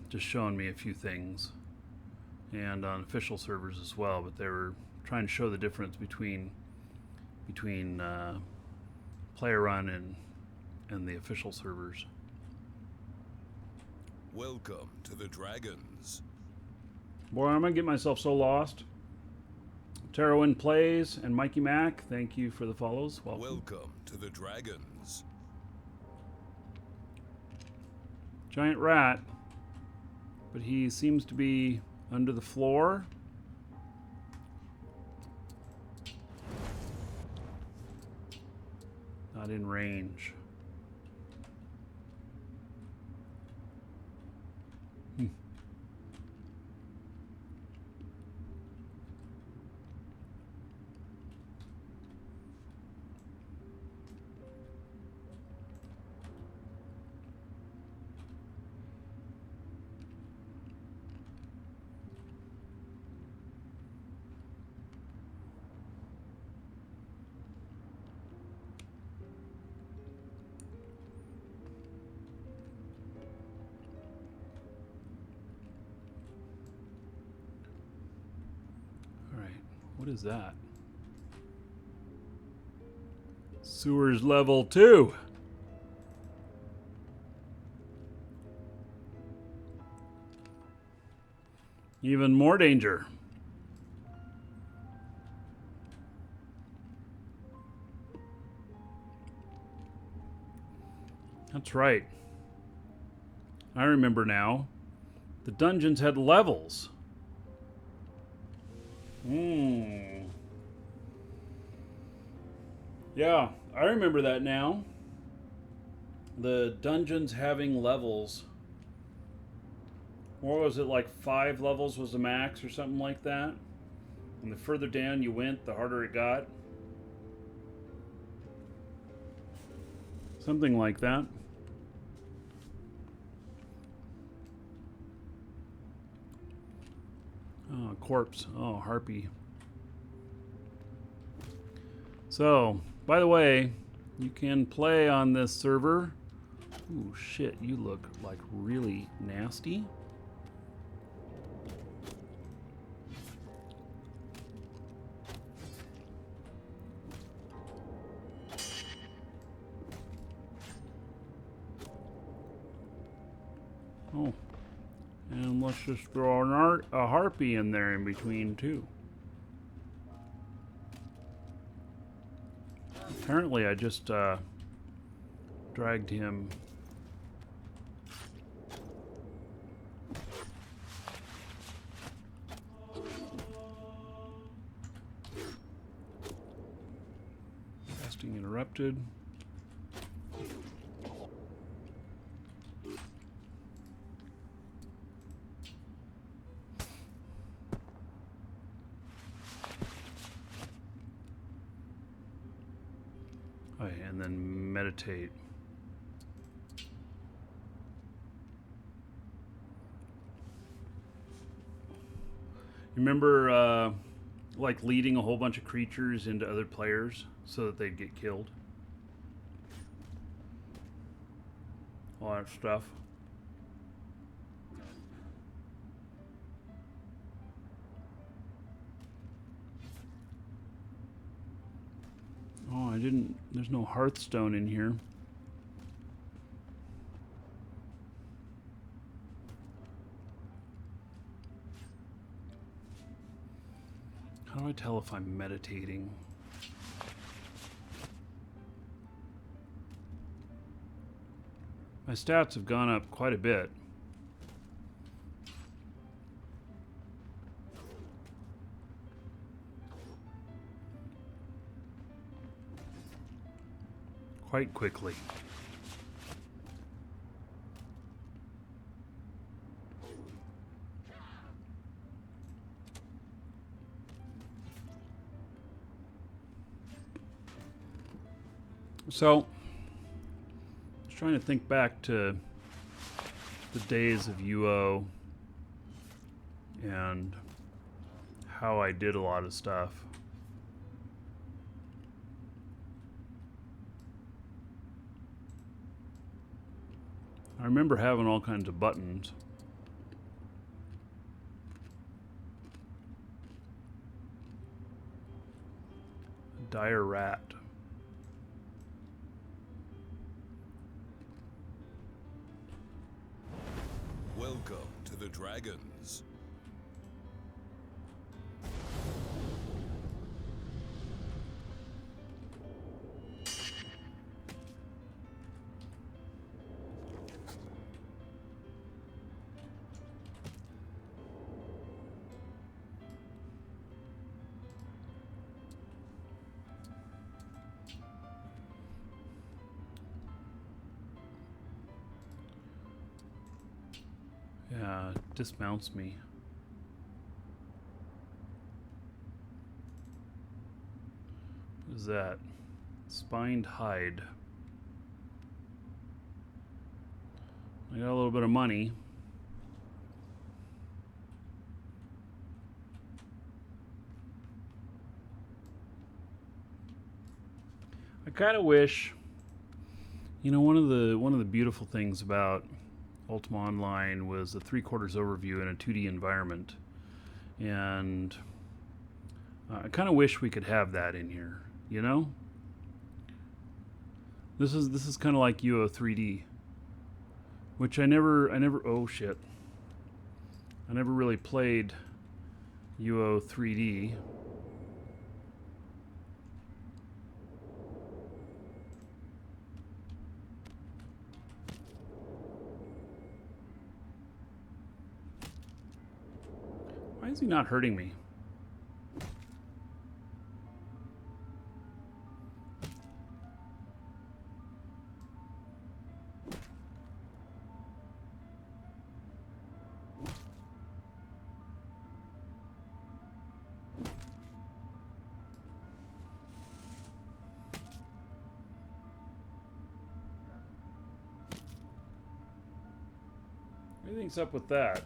Just showing me a few things, and on official servers as well, but they were trying to show the difference between player run and the official servers. Welcome to the Dragons. Boy, I'm gonna get myself so lost. Terrowin Plays and Mikey Mac, thank you for the follows. Welcome. Welcome to the Dragons. Giant rat, but he seems to be under the floor. Not in range. What is that? Sewers level 2. Even more danger. That's right. I remember now. The dungeons had levels. Yeah, I remember that now. The dungeons having levels. What was it, like 5 levels was the max or something like that? And the further down you went, the harder it got. Something like that. Oh, corpse. Oh, harpy. So, by the way, you can play on this server. Ooh, shit, you look like really nasty. Oh, and let's just throw a harpy in there in between too. Apparently I just dragged him. Casting interrupted. And then meditate. You remember like leading a whole bunch of creatures into other players so that they'd get killed? All that stuff. Oh, I didn't. There's no Hearthstone in here. How do I tell if I'm meditating? My stats have gone up quite a bit. Quite quickly. So, I was trying to think back to the days of UO and how I did a lot of stuff. I remember having all kinds of buttons. Dire rat. Welcome to the Dragons. Yeah, it dismounts me. What is that? Spined hide. I got a little bit of money. I kind of wish, you know, one of the beautiful things about Ultima Online was a 3/4 overview in a 2D environment, and I kind of wish we could have that in here, you know? This is kind of like UO 3D, which I never oh shit. I never really played UO 3D. Why is he not hurting me? What do you think's up with that?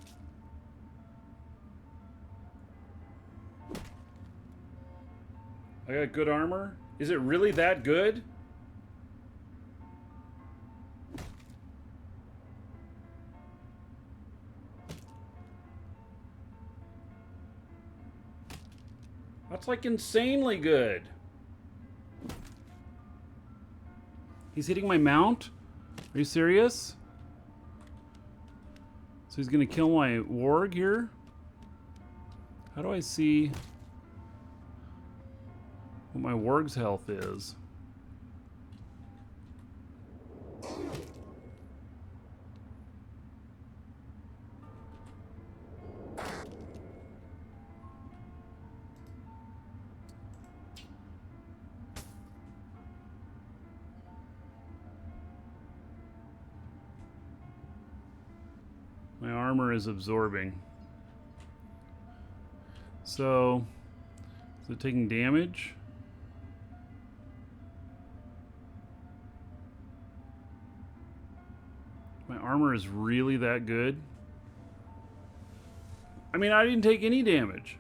I got good armor? Is it really that good? That's like insanely good. He's hitting my mount? Are you serious? So he's gonna kill my warg here? How do I see what my warg's health is? My armor is absorbing. So, is it taking damage? My armor is really that good? I mean, I didn't take any damage.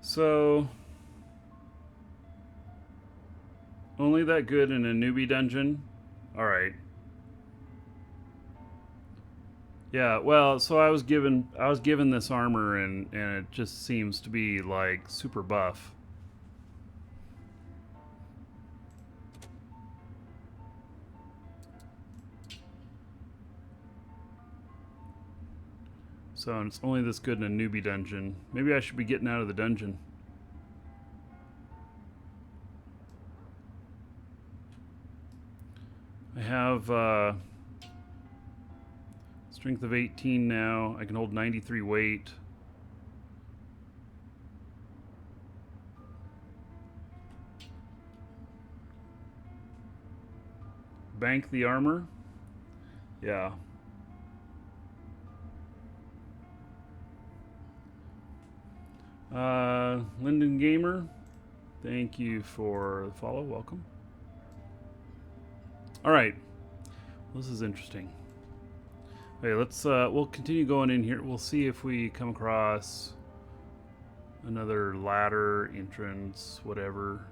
So, only that good in a newbie dungeon? Alright. Yeah, well, so I was given this armor and it just seems to be like super buff. So it's only this good in a newbie dungeon. Maybe I should be getting out of the dungeon. I have strength of 18 now. I can hold 93 weight. Bank the armor. Yeah. Linden Gamer, thank you for the follow. Welcome. All right, well, this is interesting. Okay, let's we'll continue going in here. We'll see if we come across another ladder, entrance, whatever.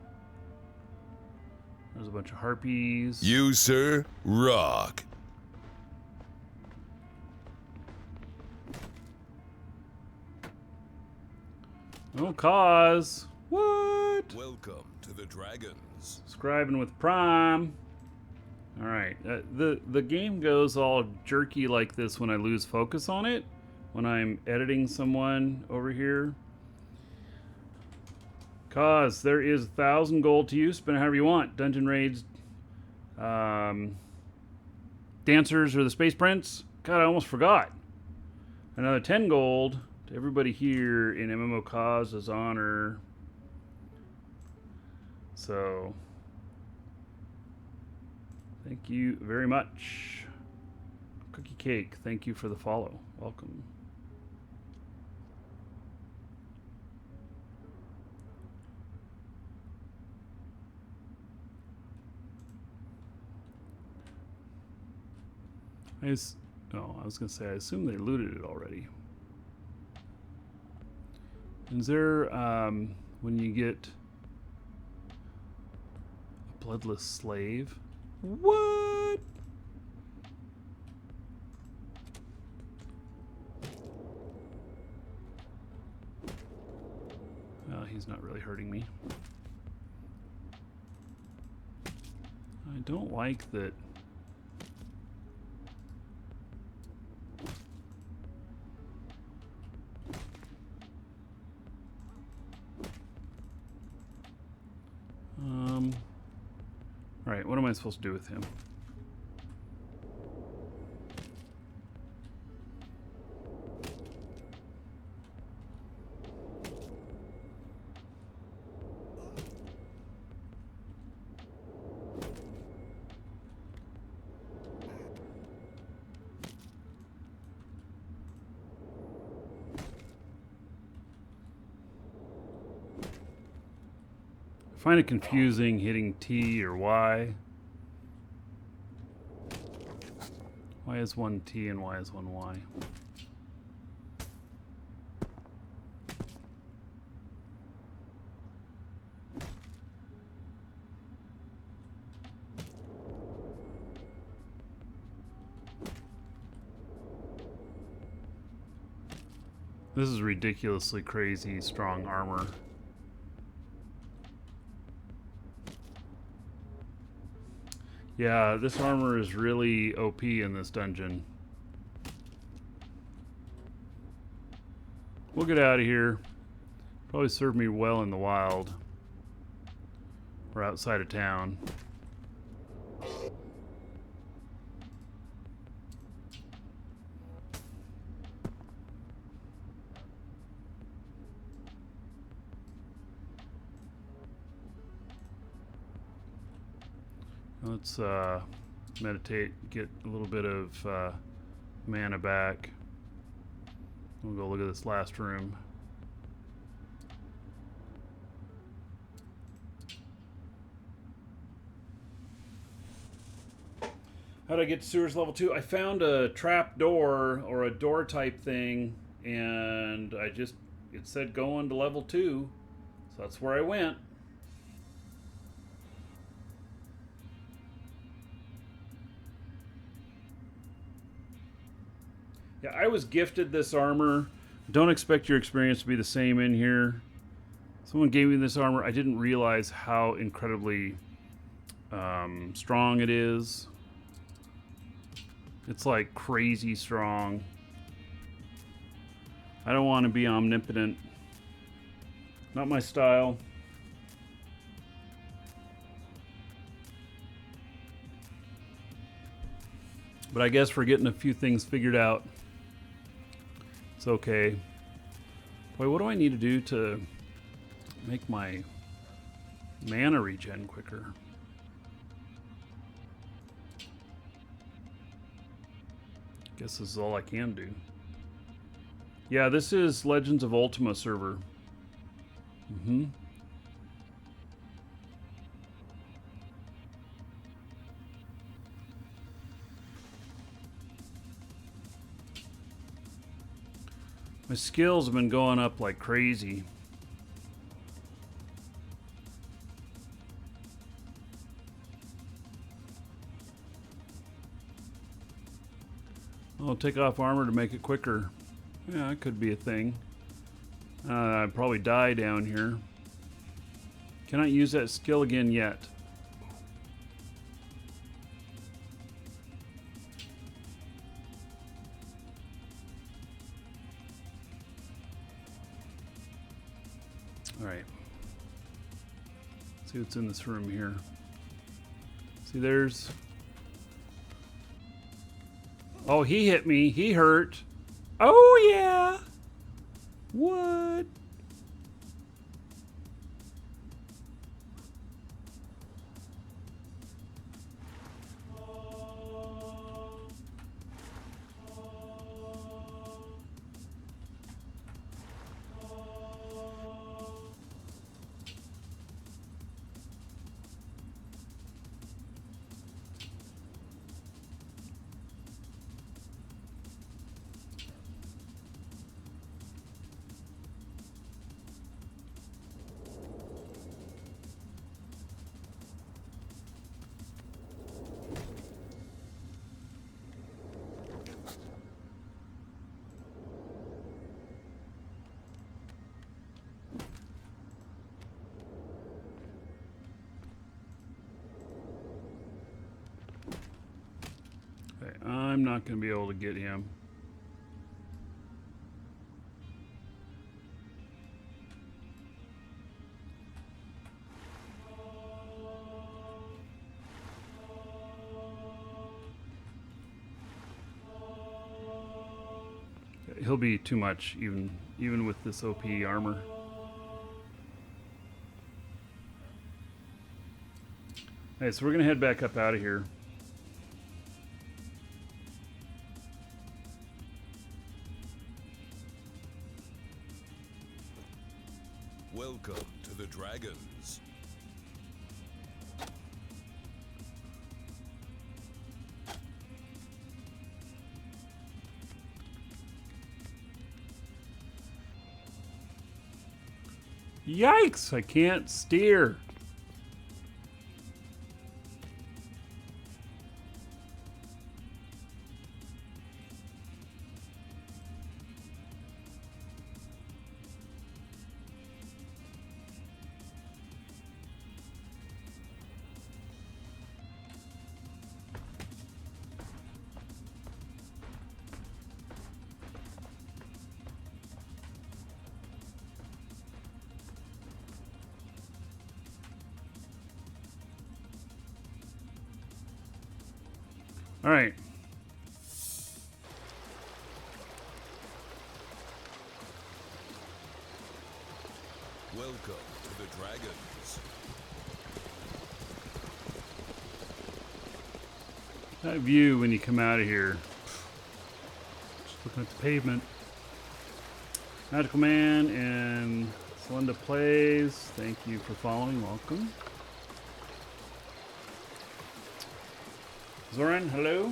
There's a bunch of harpies. You, sir, rock. No cause. What? Welcome to the Dragons. Scribing with Prime. All right. The game goes all jerky like this when I lose focus on it. When I'm editing someone over here. Cause there is 1,000 gold to you. Spend it however you want. Dungeon raids. Dancers or the Space Prince. God, I almost forgot. Another 10 gold. To everybody here in MMO Cause's honor. So, thank you very much. Cookie Cake, thank you for the follow. Welcome. I was gonna say, I assume they looted it already. Is there, when you get a Bloodless slave. What? Well, he's not really hurting me. I don't like that. All right, what am I supposed to do with him? I find it confusing hitting T or Y. Why is one T and why is one Y? This is ridiculously crazy strong armor. Yeah, this armor is really OP in this dungeon. We'll get out of here. Probably serve me well in the wild. Or outside of town. Let's meditate, get a little bit of mana back. We'll go look at this last room. How did I get to sewers level 2? I found a trap door or a door type thing, and it said go on to level 2, so that's where I went. Yeah, I was gifted this armor. Don't expect your experience to be the same in here. Someone gave me this armor. I didn't realize how incredibly strong it is. It's like crazy strong. I don't want to be omnipotent. Not my style. But I guess we're getting a few things figured out. It's okay. Boy, what do I need to do to make my mana regen quicker? Guess this is all I can do. Yeah, this is Legends of Ultima server. My skills have been going up like crazy. I'll take off armor to make it quicker. Yeah, that could be a thing. I'd probably die down here. Cannot use that skill again yet. Alright. See what's in this room here. See, there's... Oh, he hit me. He hurt. Oh, yeah. What? not going to be able to get him. He'll be too much, even with this OP armor. Alright, so we're gonna head back up out of here. Welcome to the Dragons. Yikes! I can't steer. All right. Welcome to the Dragons. That view when you come out of here. Just looking at the pavement. Magical Man and Celenda Plays. Thank you for following. Welcome. Zoran, hello.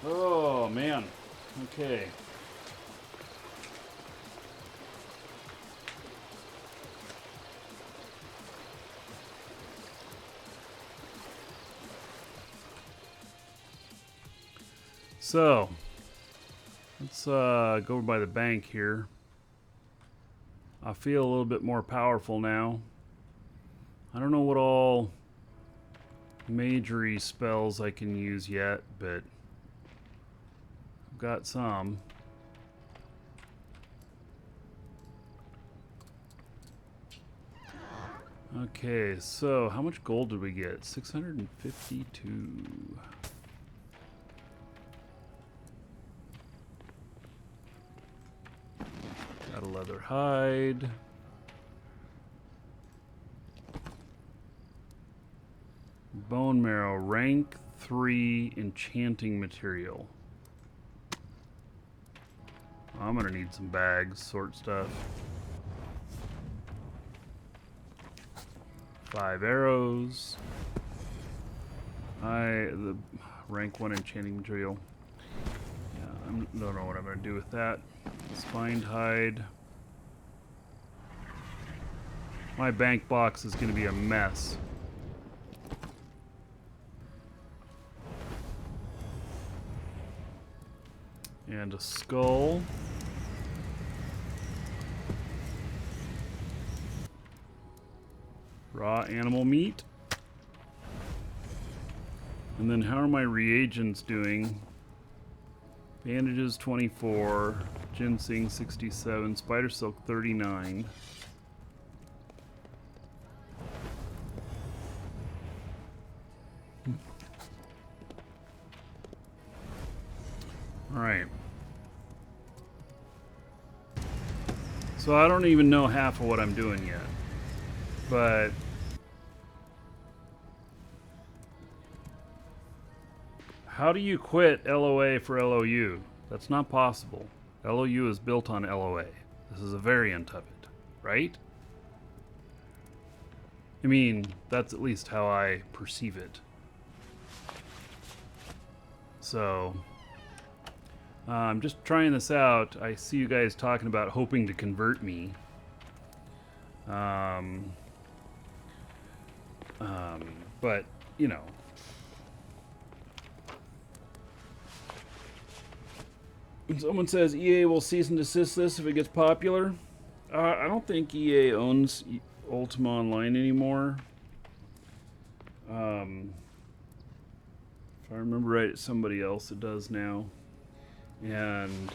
Oh, man. Okay. So, let's go by the bank here. I feel a little bit more powerful now. I don't know what all magery spells I can use yet, but I've got some. Okay, so how much gold did we get? 652. Got a leather hide. Bone marrow, rank 3 enchanting material. I'm gonna need some bags, sort stuff. 5 arrows. The rank 1 enchanting material. Yeah, I don't know what I'm gonna do with that. Spined hide. My bank box is gonna be a mess. And a skull. Raw animal meat. And then how are my reagents doing? Bandages 24, ginseng 67, spider silk 39. All right. So I don't even know half of what I'm doing yet, but how do you quit LOA for LOU? That's not possible. LOU is built on LOA. This is a variant of it, right? I mean, that's at least how I perceive it. So I'm just trying this out. I see you guys talking about hoping to convert me. But, you know. Someone says EA will cease and desist this if it gets popular. I don't think EA owns Ultima Online anymore. If If I remember right, it's somebody else that does now. And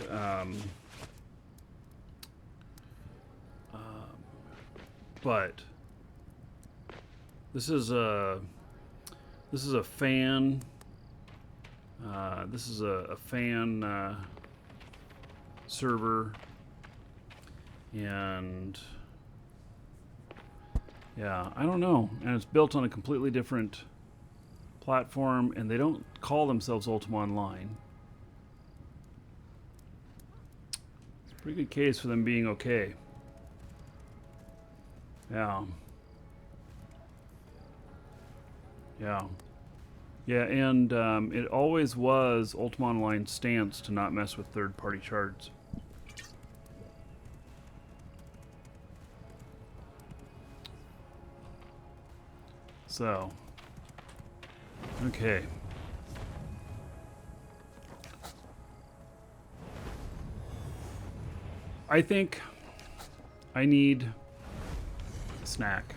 but this is a fan. This is a fan server, and yeah, I don't know. And it's built on a completely different platform, and they don't call themselves Ultima Online. It's a pretty good case for them being okay. Yeah. Yeah. Yeah, and it always was Ultima Online's stance to not mess with third-party shards. So, okay. I think I need a snack,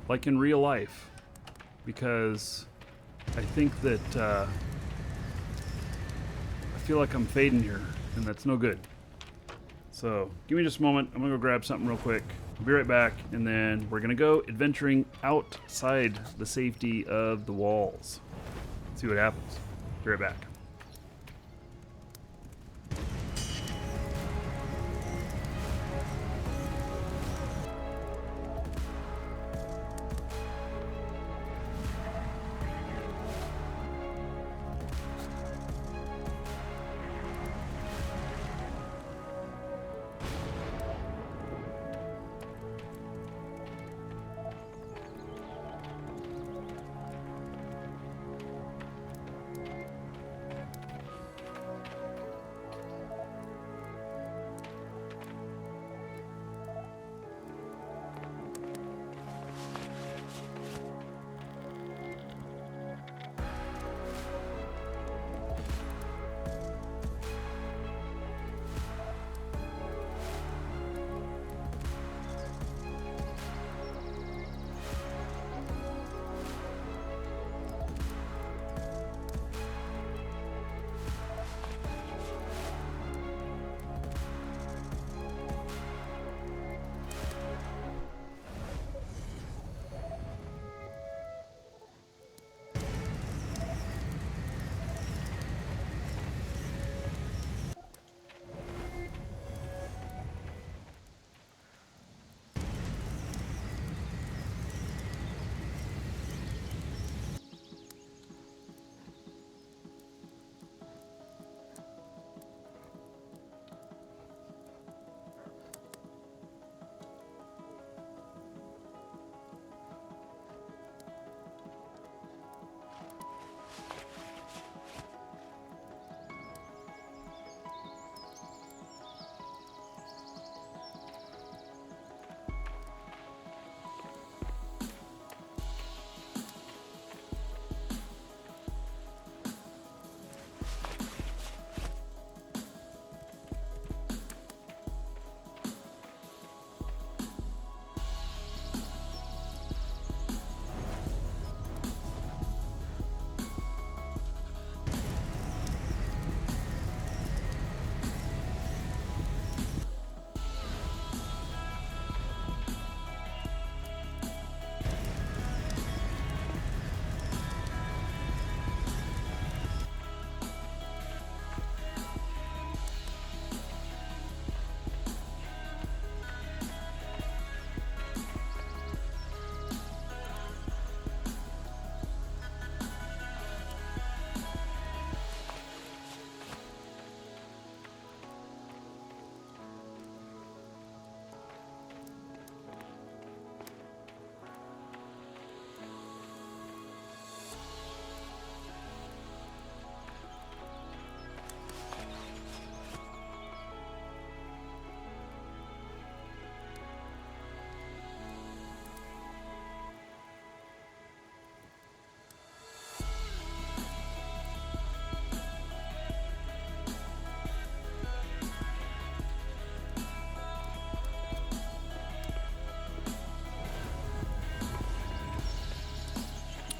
like in real life, because I think that I feel like I'm fading here, and that's no good. So give me just a moment. I'm gonna go grab something real quick. I'll be right back, and then we're gonna go adventuring outside the safety of the walls. See what happens. Be right back.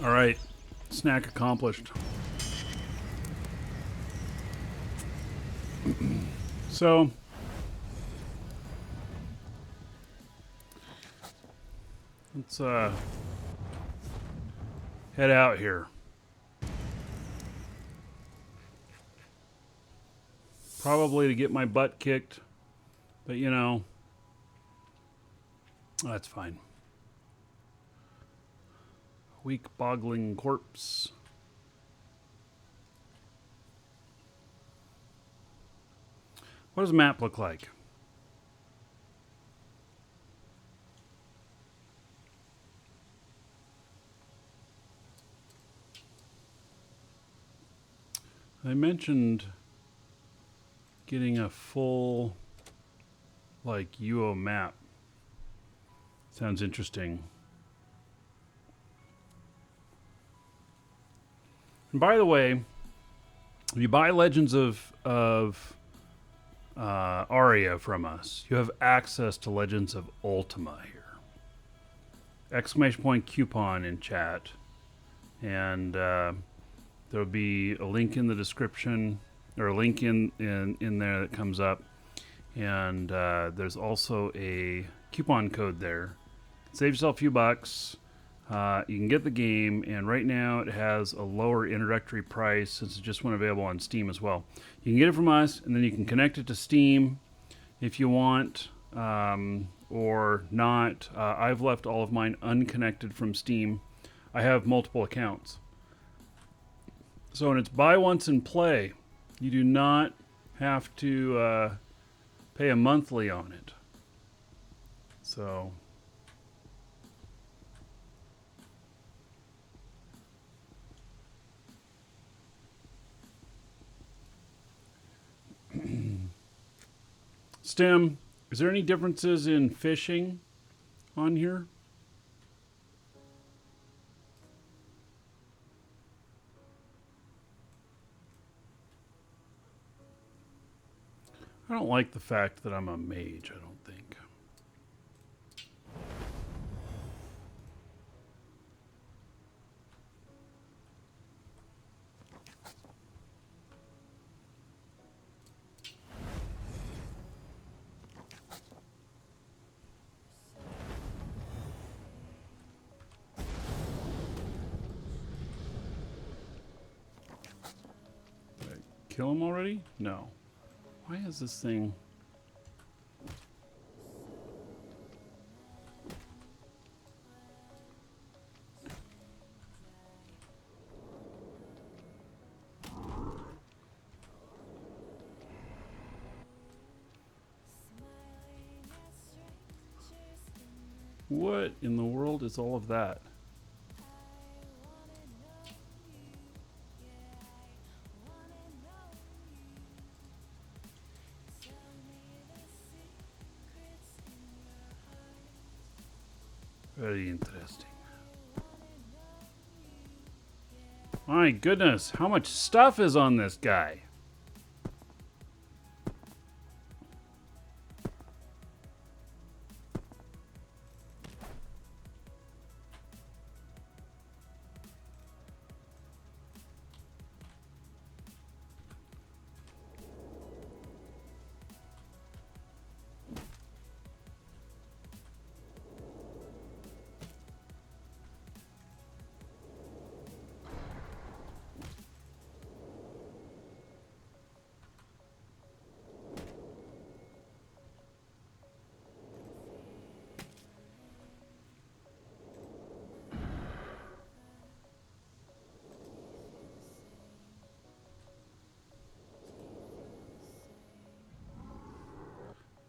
All right, snack accomplished. So let's head out here. Probably to get my butt kicked, but you know, that's fine. Weak boggling corpse. What does the map look like? I mentioned getting a full, like, UO map. Sounds interesting. And by the way, if you buy Legends of Aria from us, you have access to Legends of Ultima here. Exclamation point coupon in chat. And there'll be a link in the description, or a link in there that comes up. And there's also a coupon code there. Save yourself a few bucks. You can get the game, and right now it has a lower introductory price since it just went available on Steam as well. You can get it from us, and then you can connect it to Steam if you want, or not. I've left all of mine unconnected from Steam. I have multiple accounts. So when it's buy once and play, you do not have to pay a monthly on it. So Stem, is there any differences in fishing on here? I don't like the fact that I'm a mage, I don't think. Did I kill him already? No. Why is this thing... What in the world is all of that? Very interesting. My goodness, how much stuff is on this guy?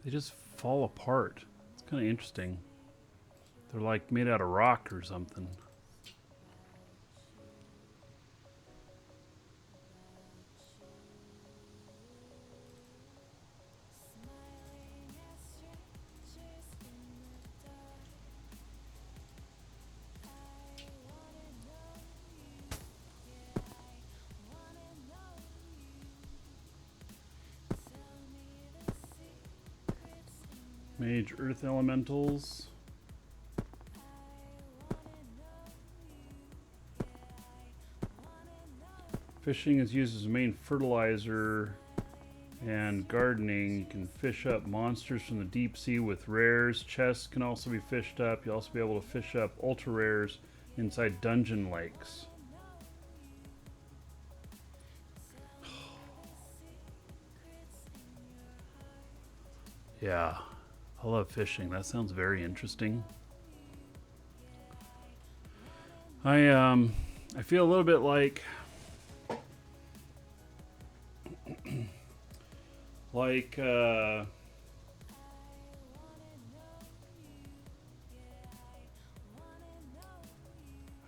They just fall apart. It's kind of interesting. They're like made out of rock or something. Mage Earth Elementals. Fishing is used as a main fertilizer And gardening, you can fish up monsters from the deep sea with rares. Chests can also be fished up. You'll also be able to fish up ultra rares inside dungeon lakes. Yeah, I love fishing. That sounds very interesting. I feel a little bit like I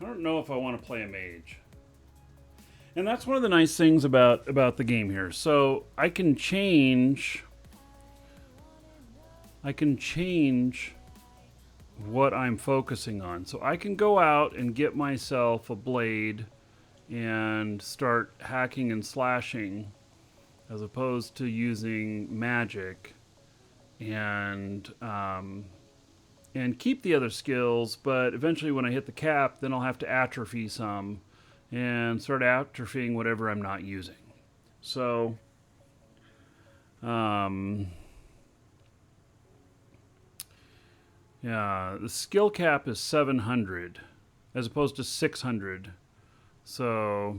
don't know if I want to play a mage. And that's one of the nice things about the game here. So I can change what I'm focusing on. So I can go out and get myself a blade and start hacking and slashing as opposed to using magic and keep the other skills, but eventually when I hit the cap, then I'll have to atrophy some and start atrophying whatever I'm not using. So yeah, the skill cap is 700 as opposed to 600. So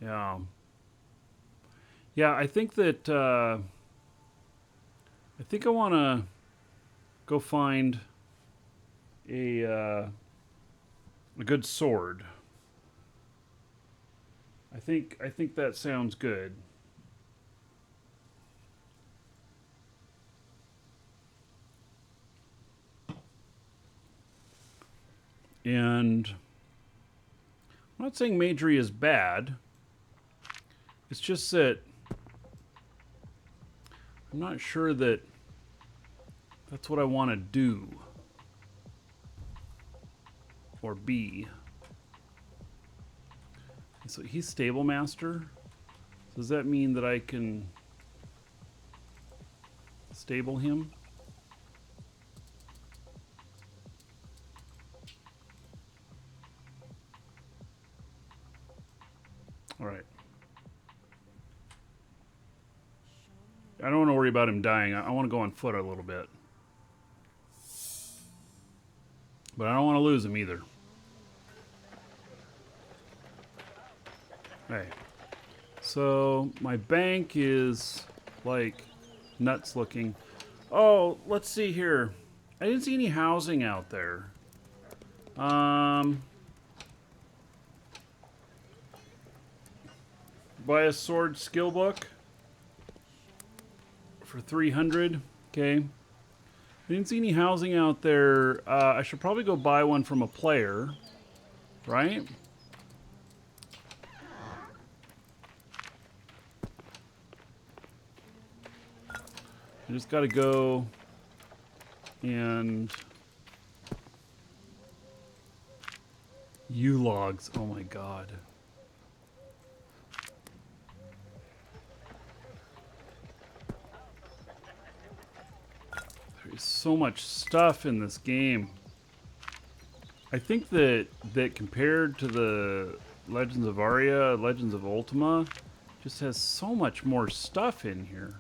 yeah. Yeah, I think that I want to go find a good sword. I think that sounds good. And I'm not saying magery is bad. It's just that I'm not sure that that's what I want to do or be. So he's stable master. Does that mean that I can stable him? All right. I don't want to worry about him dying. I want to go on foot a little bit. But I don't want to lose him either. Hey. So my bank is like nuts looking. Oh, let's see here. I didn't see any housing out there. Buy a sword skill book for 300. Okay. I didn't see any housing out there. I should probably go buy one from a player, right? I just got to go and U-logs. Oh my god. There's so much stuff in this game. I think that compared to the Legends of Aria, Legends of Ultima, just has so much more stuff in here.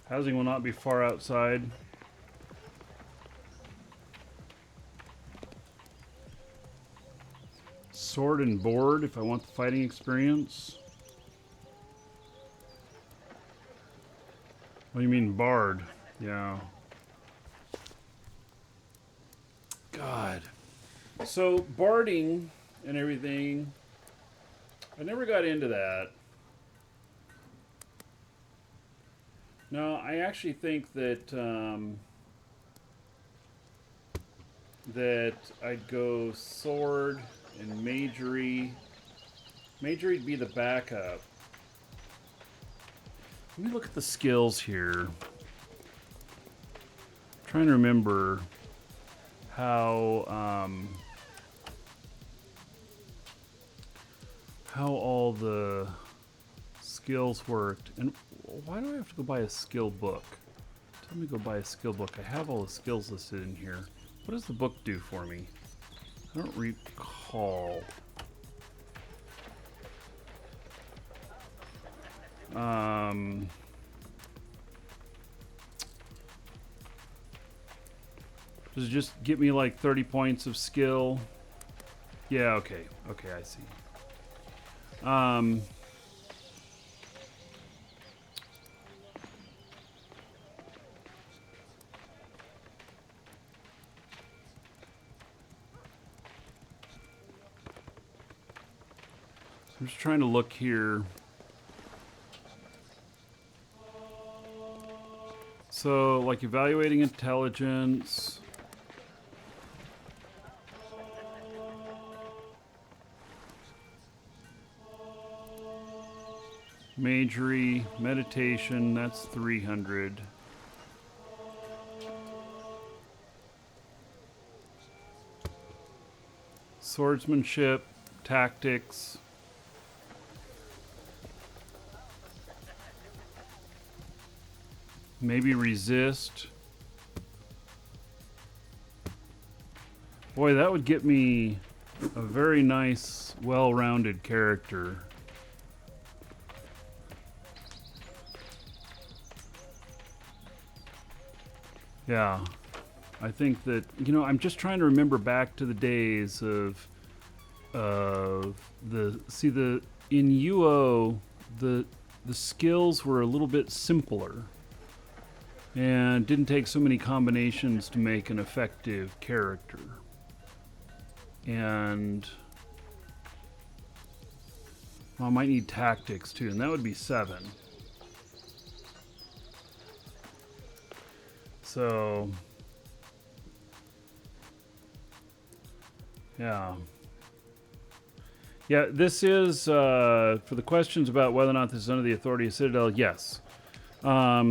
Housing will not be far outside. Sword and board if I want the fighting experience. What do you mean bard? Yeah. God. So barding and everything, I never got into that. No, I actually think that that I'd go sword and magery. Magery'd be the backup. Let me look at the skills here. I'm trying to remember how all the skills worked. And why do I have to go buy a skill book? Tell me to go buy a skill book. I have all the skills listed in here. What does the book do for me? I don't recall. Does it just get me like 30 points of skill? Yeah, okay. Okay, I see. I'm just trying to look here. So, like evaluating intelligence. Magery, meditation, that's 300. Swordsmanship, tactics. Maybe resist. Boy, that would get me a very nice, well-rounded character. Yeah, I think that, you know, I'm just trying to remember back to the days of in UO, the skills were a little bit simpler and didn't take so many combinations to make an effective character. And well, I might need tactics too, and that would be 7. So, yeah. Yeah, this is, for the questions about whether or not this is under the authority of Citadel, yes. The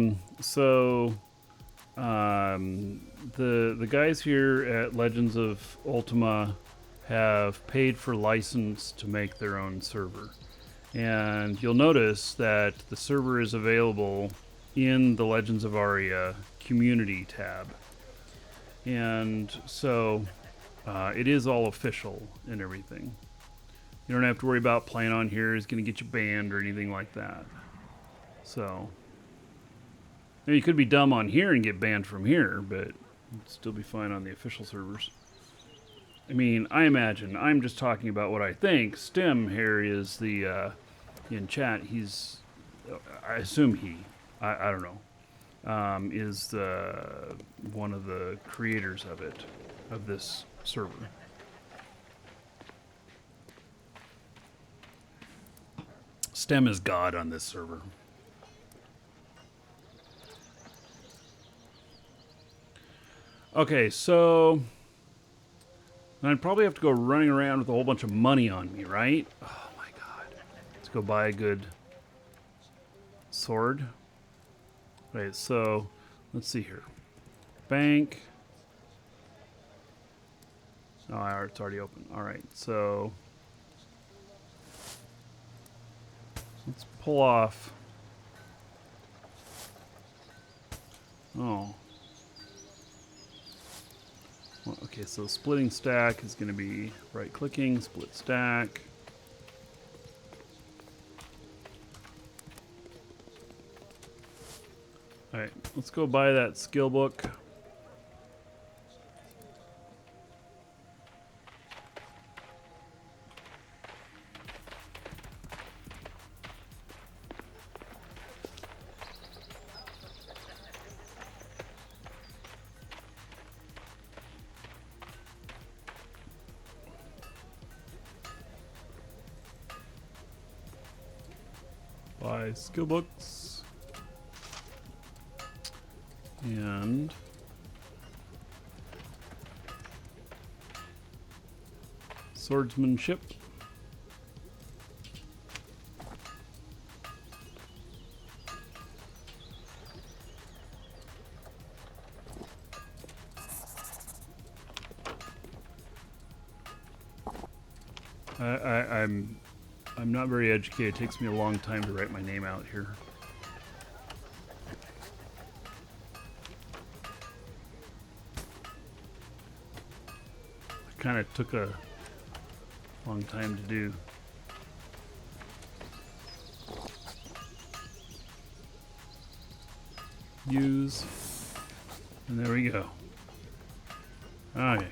guys here at Legends of Ultima have paid for license to make their own server. And you'll notice that the server is available in the Legends of Aria community tab. And so it is all official and everything. You don't have to worry about playing on here is going to get you banned or anything like that. So you could be dumb on here and get banned from here, but you'd still be fine on the official servers. I mean, I imagine, I'm just talking about what I think. Stem here is the, in chat, he's, I assume I don't know, is one of the creators of it, of this server. Stem is God on this server. Okay, so I'd probably have to go running around with a whole bunch of money on me, right? Oh my god. Let's go buy a good sword. Wait, so let's see here. Bank. Oh, it's already open. All right, so let's pull off. Oh. Well, okay, so splitting stack is going to be right-clicking, split stack. All right, let's go buy that skill book. Buy skill books. And Swordsmanship. I'm not very educated. It takes me a long time to write my name out here. It kind of took a long time to do. Use. And there we go. Okay.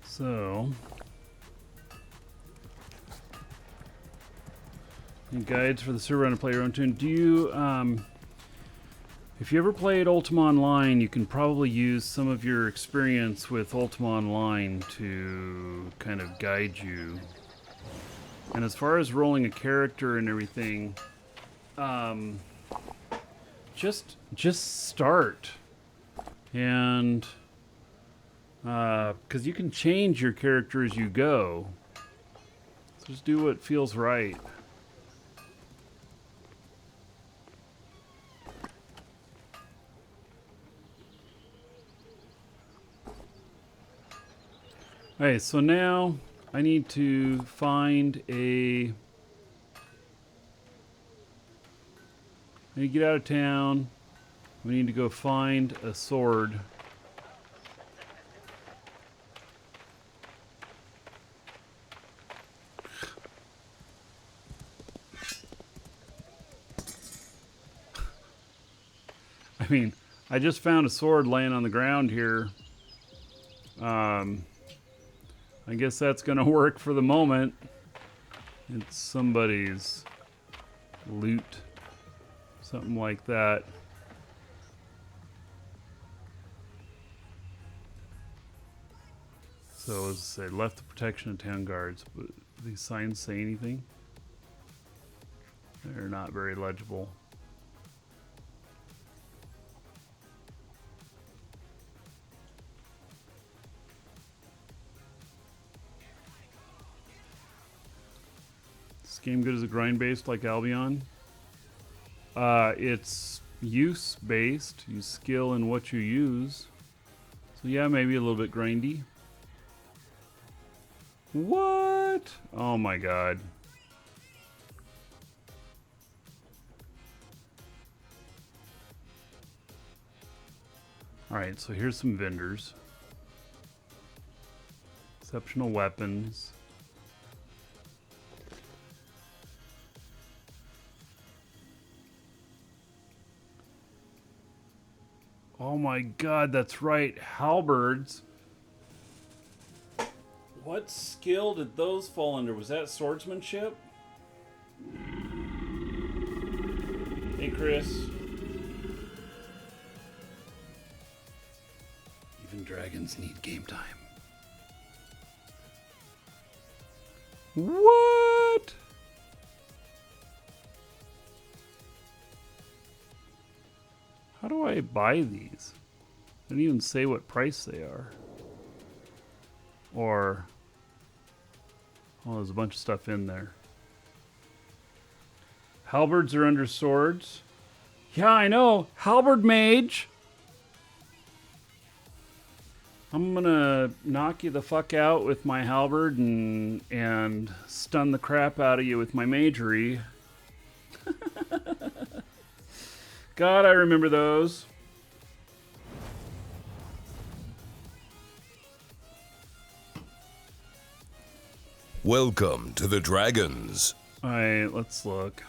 So, and guides for the server on to play your own tune. Do you, if you ever played Ultima Online, you can probably use some of your experience with Ultima Online to kind of guide you. And as far as rolling a character and everything, just start. And because you can change your character as you go. So just do what feels right. Okay, so now I need to find I need to get out of town. We need to go find a sword. I mean, I just found a sword laying on the ground here. I guess that's gonna work for the moment. It's somebody's loot. Something like that. So as I say, left the protection of town guards, but do these signs say anything? They're not very legible. Is this game good as a grind based like Albion? It's use based. You skill in what you use. So yeah, maybe a little bit grindy. What? Oh my god. Alright, so here's some vendors. Exceptional weapons. Oh my god, that's right. Halberds. What skill did those fall under? Was that swordsmanship? Hey, Chris. Even dragons need game time. What? How do I buy these? They don't even say what price they are. Or, oh, there's a bunch of stuff in there. Halberds are under swords. Yeah, I know. Halberd mage. I'm gonna knock you the fuck out with my halberd and stun the crap out of you with my magery. God, I remember those. Welcome to the Dragons. Alright, let's look.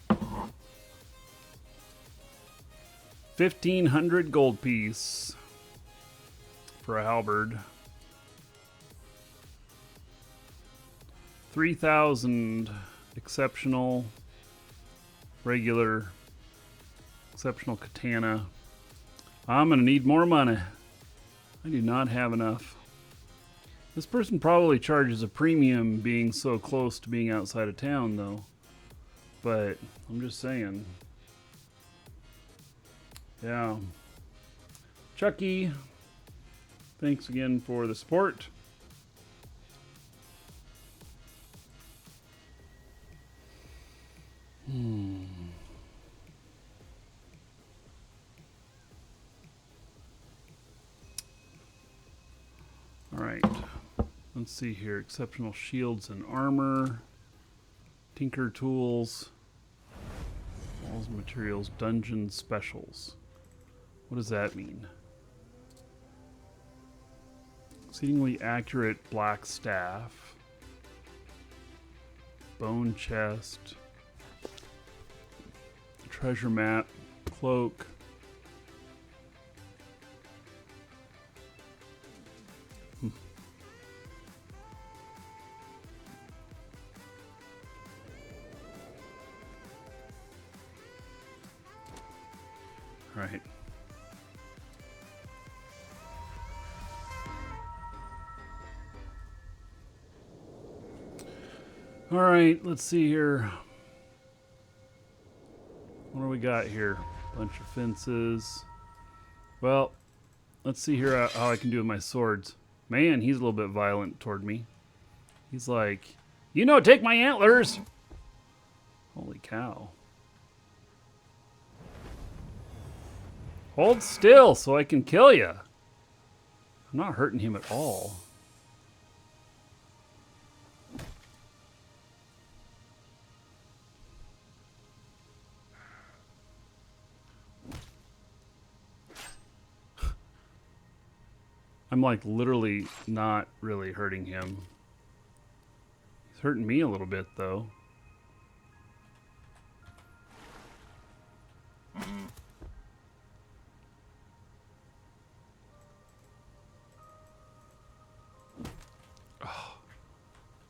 1,500 gold piece for a halberd. 3,000 exceptional, regular, exceptional katana. I'm gonna need more money. I do not have enough. This person probably charges a premium being so close to being outside of town, though. But I'm just saying. Yeah. Chucky, thanks again for the support. All right. Let's see here. Exceptional shields and armor. Tinker tools. Walls and materials. Dungeon specials. What does that mean? Exceedingly accurate black staff. Bone chest. Treasure map. Cloak. Right. All right, let's see here. What do we got here? Bunch of fences. Well, let's see here how I can do with my swords. Man, he's a little bit violent toward me. He's like, you know, take my antlers. Holy cow. Hold still so I can kill you. I'm not hurting him at all. I'm like literally not really hurting him. He's hurting me a little bit though.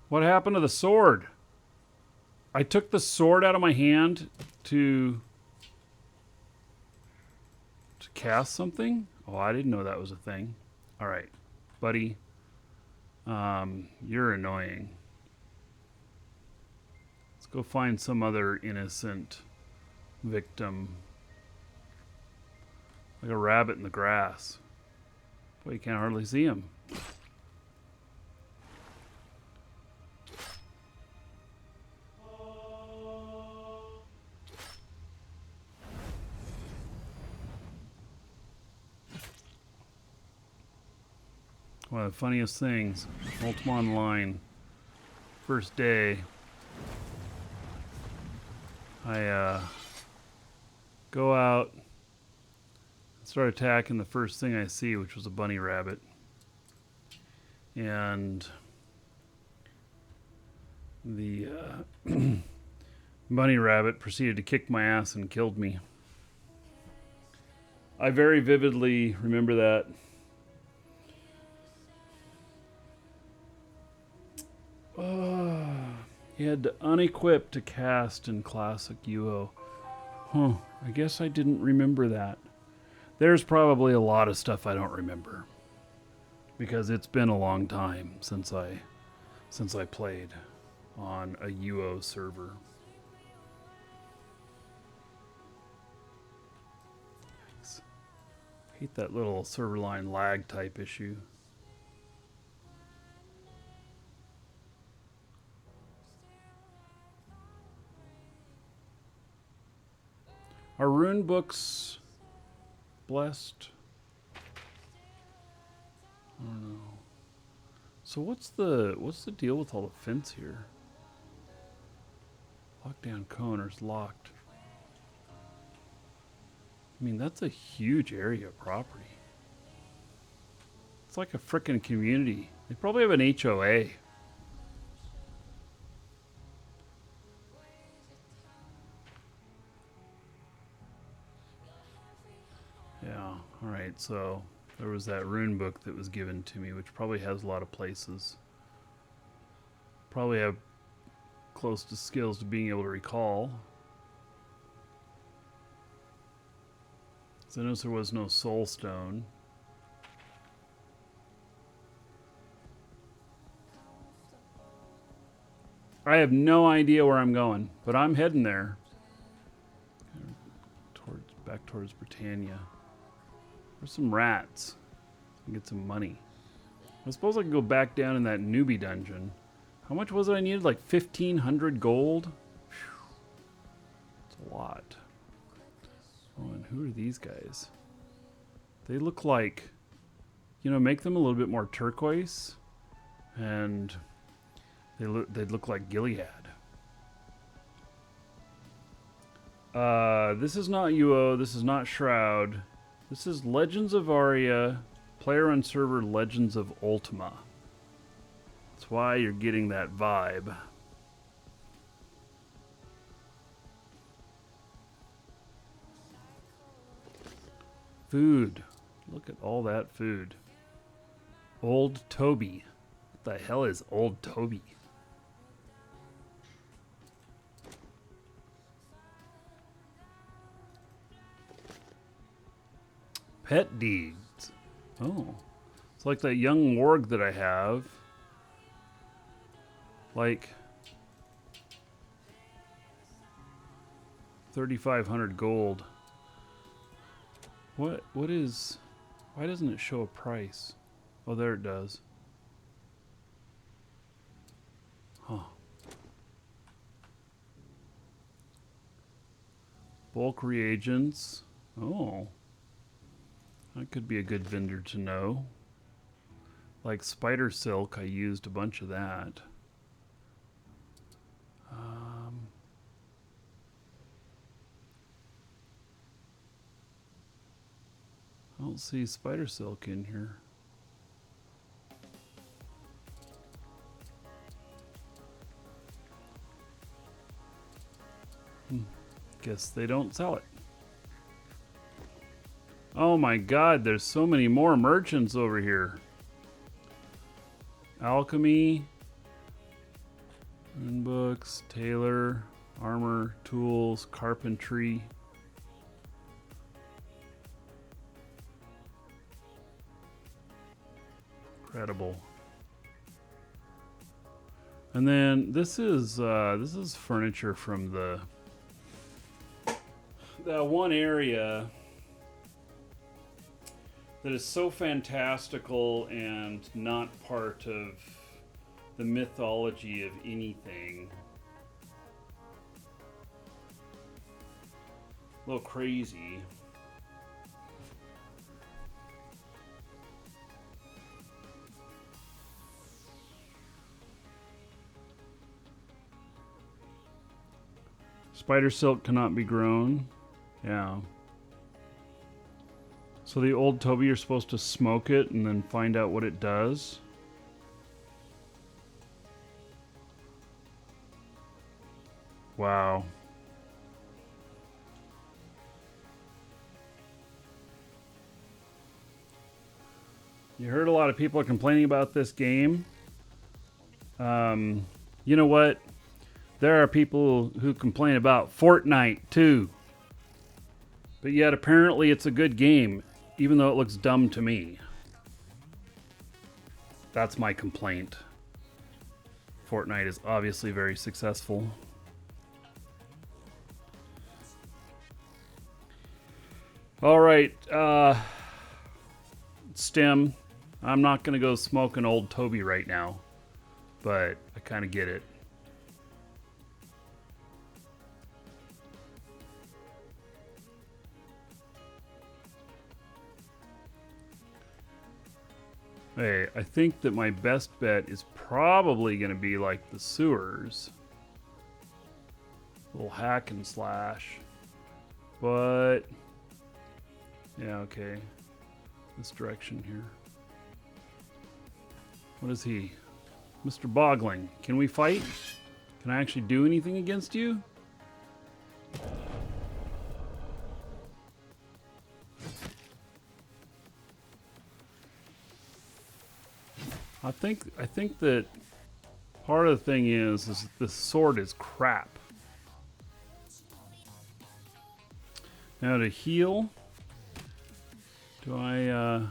What happened to the sword? I took the sword out of my hand to cast something? Oh, I didn't know that was a thing. All right, buddy. You're annoying. Let's go find some other innocent victim. Like a rabbit in the grass. Boy, you can't hardly see him. One of the funniest things, Ultima Online, first day, I go out and start attacking the first thing I see, which was a bunny rabbit. And the bunny rabbit proceeded to kick my ass and killed me. I very vividly remember that. You had to unequip to cast in classic UO. Huh, I guess I didn't remember that. There's probably a lot of stuff I don't remember. Because it's been a long time since I played on a UO server. Yikes. Hate that little server line lag type issue. Are rune books blessed? I don't know. So what's the deal with all the fence here? Lockdown corner's locked. I mean, that's a huge area of property. It's like a frickin' community. They probably have an HOA. Yeah, alright, so there was that rune book that was given to me, which probably has a lot of places. Probably have close to skills to being able to recall. So I noticed there was no soul stone. I have no idea where I'm going, but I'm heading there. Back towards Britannia. for some rats and get some money. I suppose I can go back down in that newbie dungeon. How much was it I needed? Like 1,500 gold? That's a lot. Oh, and who are these guys? They look like, you know, make them a little bit more turquoise, and they'd look like Gilead. This is not UO. This is not Shroud. This is Legends of Aria. Player on server Legends of Ultima. That's why you're getting that vibe. Food. Look at all that food. Old Toby. What the hell is Old Toby? Pet deeds. Oh. It's like that young warg that I have. Like 3,500 gold. What is, why doesn't it show a price? Oh, there it does. Huh. Bulk reagents. Oh. That could be a good vendor to know. Like spider silk, I used a bunch of that. I don't see spider silk in here. Guess they don't sell it. Oh my god, there's so many more merchants over here. Alchemy, rune books, tailor, armor, tools, carpentry. Incredible. And then this is furniture from that one area that is so fantastical and not part of the mythology of anything. A little crazy. Spider silk cannot be grown. Yeah. So the old Toby, you're supposed to smoke it and then find out what it does. Wow. You heard a lot of people are complaining about this game. You know what? There are people who complain about Fortnite too. But yet apparently it's a good game, even though it looks dumb to me. That's my complaint. Fortnite is obviously very successful. All right, Stem. I'm not gonna go smoke an old Toby right now, but I kind of get it. Hey, I think that my best bet is probably going to be like the sewers. A little hack and slash. But, yeah, okay. This direction here. What is he? Mr. Bogling. Can we fight? Can I actually do anything against you? I think that part of the thing is this sword is crap. Now to heal, do I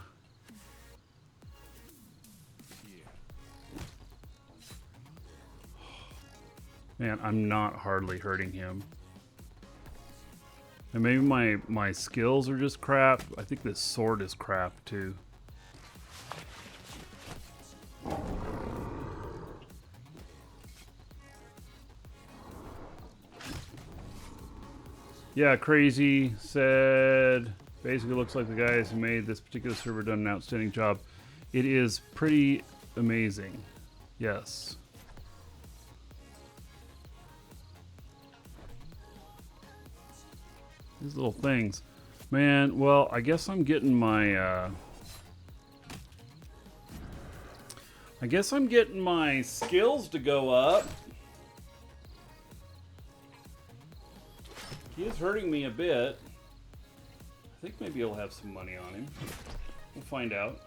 man, I'm not hardly hurting him. And maybe my skills are just crap. I think this sword is crap too. Yeah, Crazy said, basically looks like the guys who made this particular server done an outstanding job. It is pretty amazing. Yes. These little things. Man, well, I guess I'm getting my, I guess I'm getting my skills to go up. He is hurting me a bit. I think maybe he'll have some money on him. We'll find out.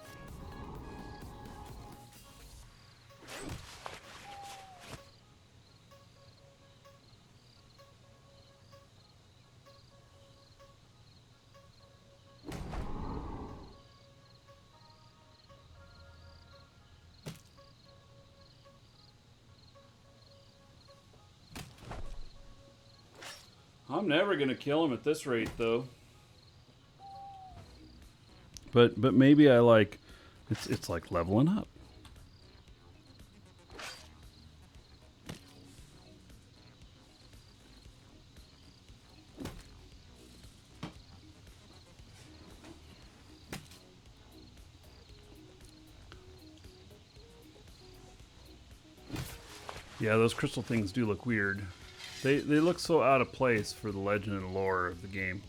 I'm never gonna kill him at this rate, though. But maybe I like, it's like leveling up. Yeah, those crystal things do look weird. They look so out of place for the legend and lore of the game.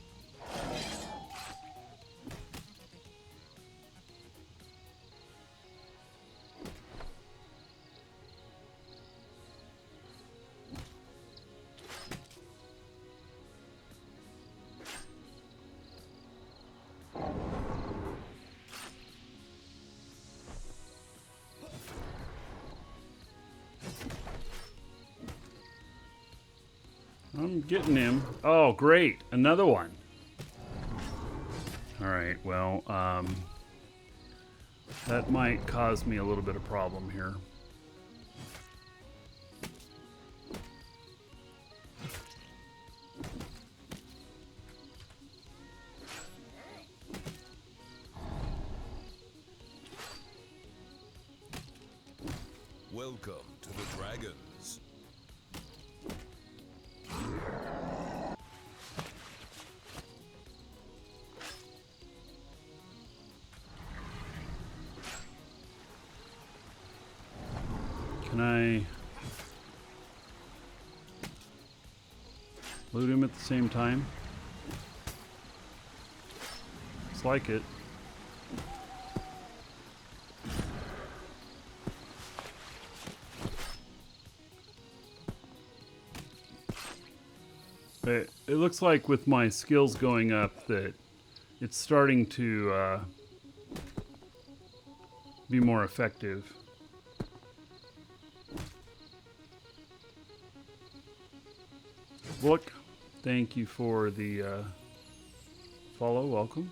I'm getting him. Oh, great. Another one. All right, well, that might cause me a little bit of problem here. Welcome to the Dragons. Can I loot him at the same time? Looks like it. It looks like with my skills going up that it's starting to be more effective. Look, thank you for the follow. Welcome.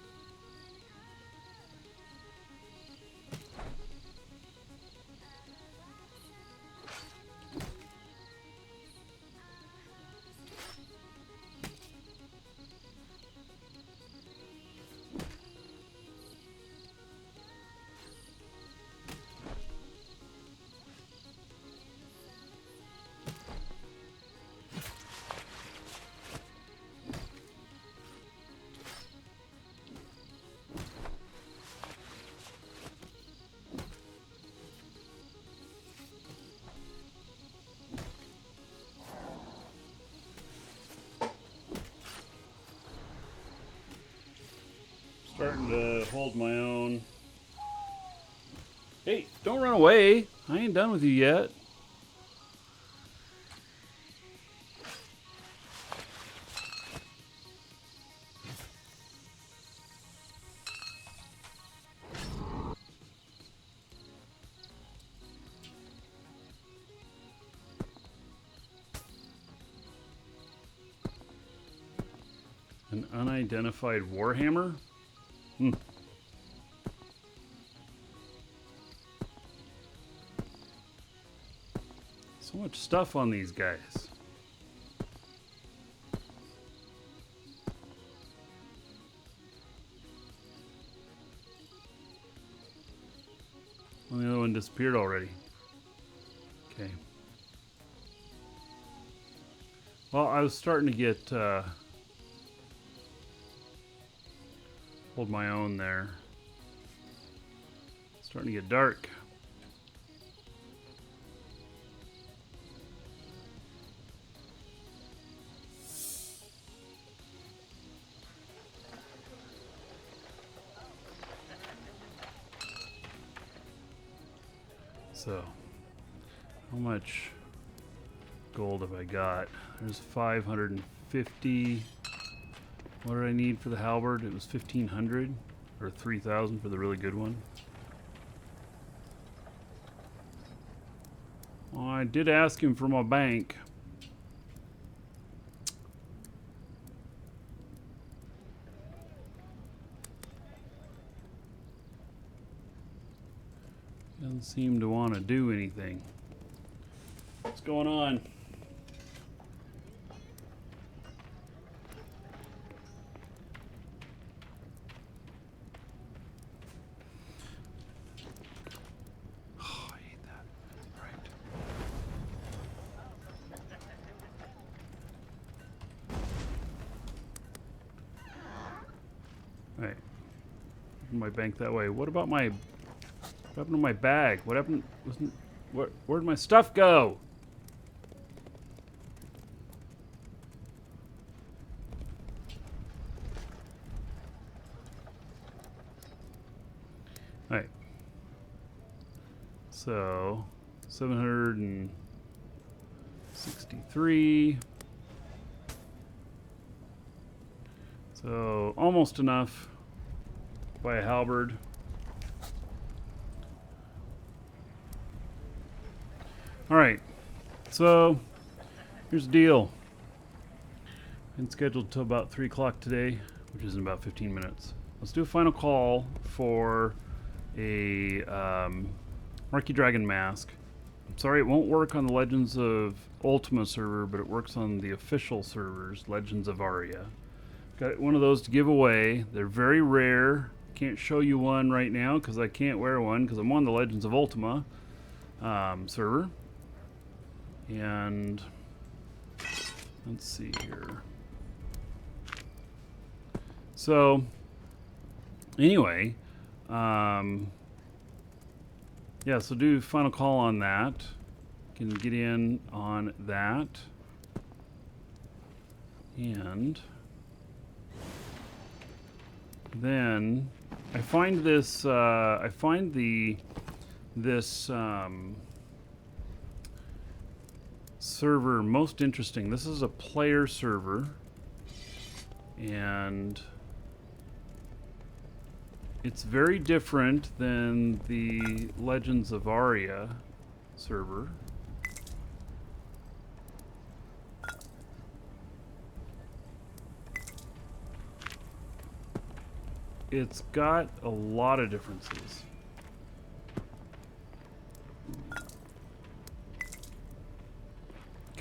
Starting to hold my own. Hey, don't run away. I ain't done with you yet. An unidentified warhammer? Hmm. So much stuff on these guys. Well, the other one disappeared already. Okay. Well, I was starting to get hold my own there. Starting to get dark. So, how much gold have I got? There's 550. What did I need for the halberd? It was 1,500 or 3,000 for the really good one. Well, I did ask him for my bank. Doesn't seem to want to do anything. What's going on? Oh, I hate that. All right. My bank that way. What about my... What happened to my bag? What happened? Where'd my stuff go? All right. So, 763. So, almost enough to buy a halberd. All right, so here's the deal. Been scheduled till about 3 o'clock today, which is in about 15 minutes. Let's do a final call for a Marquee Dragon mask. I'm sorry it won't work on the Legends of Ultima server, but it works on the official servers, Legends of Aria. Got one of those to give away. They're very rare. Can't show you one right now because I can't wear one because I'm on the Legends of Ultima server. And let's see here. So anyway, yeah, so do final call on that. Can get in on that. And then I find this this server most interesting. This is a player server, and it's very different than the Legends of Aria server. It's got a lot of differences.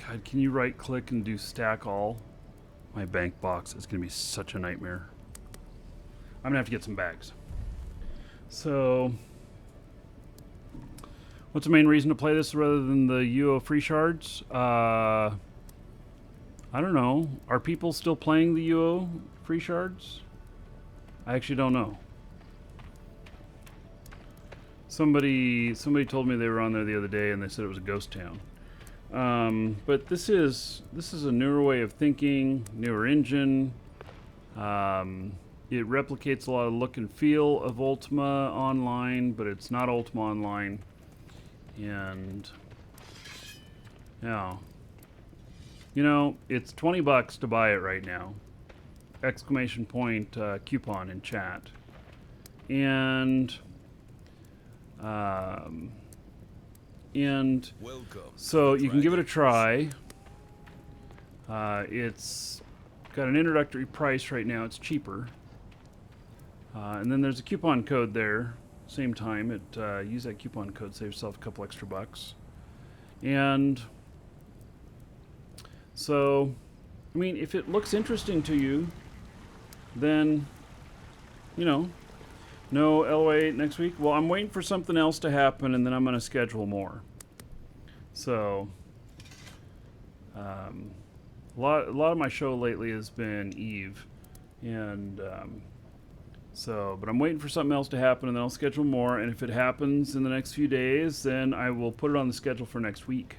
God, can you right click and do stack all? My bank box is going to be such a nightmare. I'm going to have to get some bags. So, what's the main reason to play this rather than the UO free shards? I don't know. Are people still playing the UO free shards? I actually don't know. Somebody told me they were on there the other day and they said it was a ghost town. But this is a newer way of thinking, newer engine. It replicates a lot of look and feel of Ultima Online, but it's not Ultima Online. And yeah, you know, it's $20 to buy it right now. Exclamation point coupon in chat. And so you can give it a try. It's got an introductory price right now. It's cheaper. And then there's a coupon code there. Same time, use that coupon code, save yourself a couple extra bucks. And so, I mean, if it looks interesting to you, then, you know, No LOA next week? Well, I'm waiting for something else to happen, and then I'm going to schedule more. So, a lot of my show lately has been Eve, and but I'm waiting for something else to happen, and then I'll schedule more. And if it happens in the next few days, then I will put it on the schedule for next week.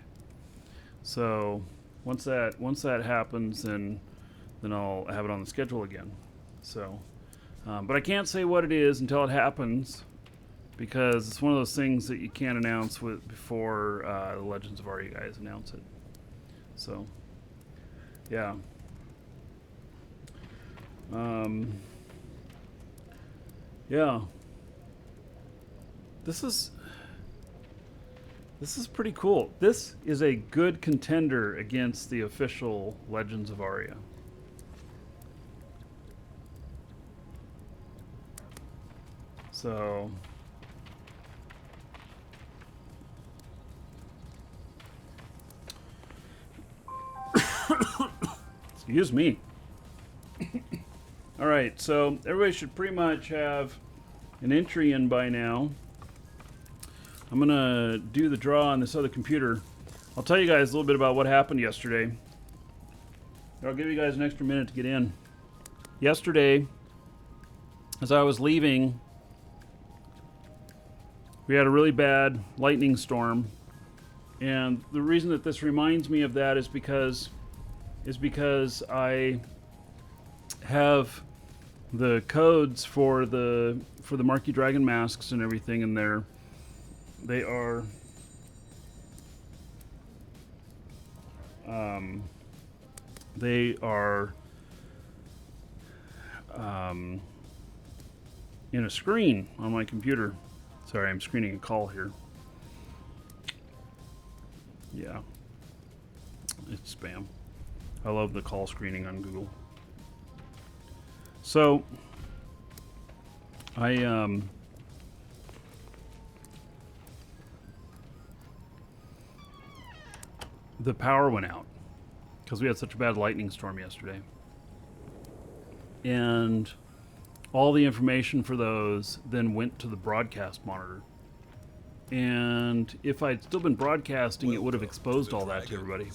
So, once that happens, then I'll have it on the schedule again. So, but I can't say what it is until it happens, because it's one of those things that you can't announce before the Legends of Aria guys announce it. So, yeah. Yeah. This is pretty cool. This is a good contender against the official Legends of Aria. So, excuse me. All right, so everybody should pretty much have an entry in by now. I'm gonna do the draw on this other computer. I'll tell you guys a little bit about what happened yesterday. I'll give you guys an extra minute to get in. Yesterday, as I was leaving, we had a really bad lightning storm, and the reason that this reminds me of that is because I have the codes for the Marquee Dragon masks and everything in there. They are in a screen on my computer. Sorry, I'm screening a call here. Yeah, it's spam. I love the call screening on Google. So the power went out because we had such a bad lightning storm yesterday, and all the information for those then went to the broadcast monitor. And if I'd still been broadcasting, it would have exposed all that to everybody.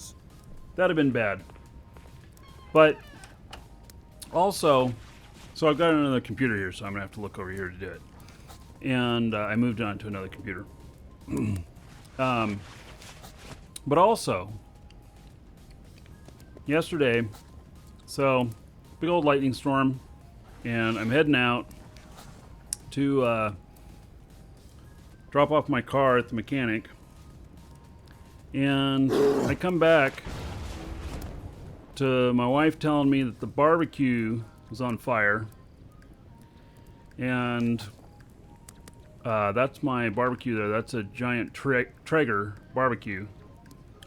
That'd have been bad. But also, so I've got another computer here, so I'm gonna have to look over here to do it. And I moved on to another computer. But also, yesterday, so big old lightning storm, and I'm heading out to drop off my car at the mechanic, and I come back to my wife telling me that the barbecue was on fire, and that's my barbecue there. That's a giant Traeger barbecue.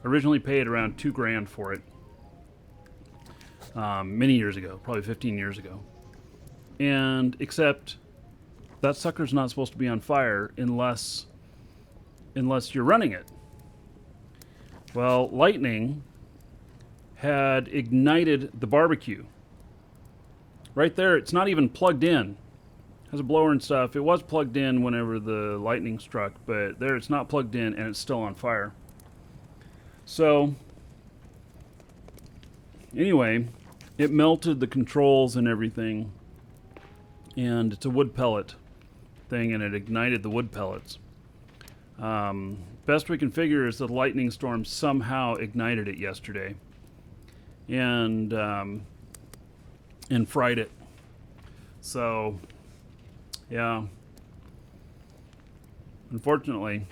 Originally paid around $2,000 for it many years ago, probably 15 years ago. And except that sucker's not supposed to be on fire unless you're running it. Well, lightning had ignited the barbecue. Right there, it's not even plugged in. It has a blower and stuff. It was plugged in whenever the lightning struck, but there it's not plugged in and it's still on fire. So, anyway, it melted the controls and everything, and it's a wood pellet thing, and it ignited the wood pellets. Best we can figure is that the lightning storm somehow ignited it yesterday, and fried it. So, yeah. Unfortunately,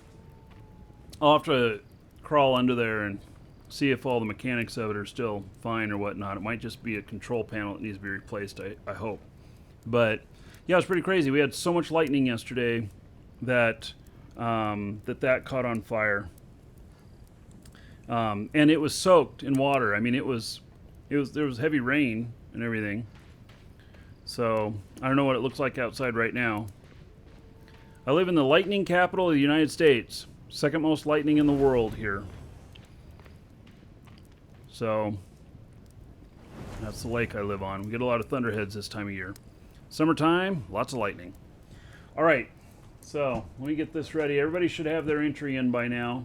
I'll have to crawl under there and see if all the mechanics of it are still fine or whatnot. It might just be a control panel that needs to be replaced, I hope. But yeah, it's pretty crazy. We had so much lightning yesterday that that caught on fire, and it was soaked in water. I mean, there was heavy rain and everything. So I don't know what it looks like outside right now. I live in the lightning capital of the United States. Second most lightning in the world here. So that's the lake I live on. We get a lot of thunderheads this time of year. Summertime, lots of lightning. All right. So let me get this ready. Everybody should have their entry in by now.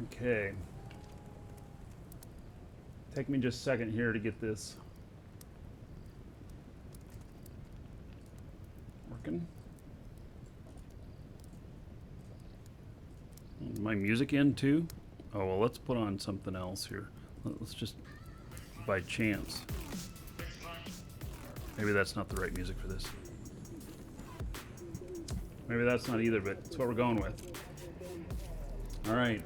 Okay. Take me just a second here to get this working. My music in too? Oh, well, let's put on something else here. Let's just, by chance. Maybe that's not the right music for this. Maybe that's not either, but it's what we're going with. All right.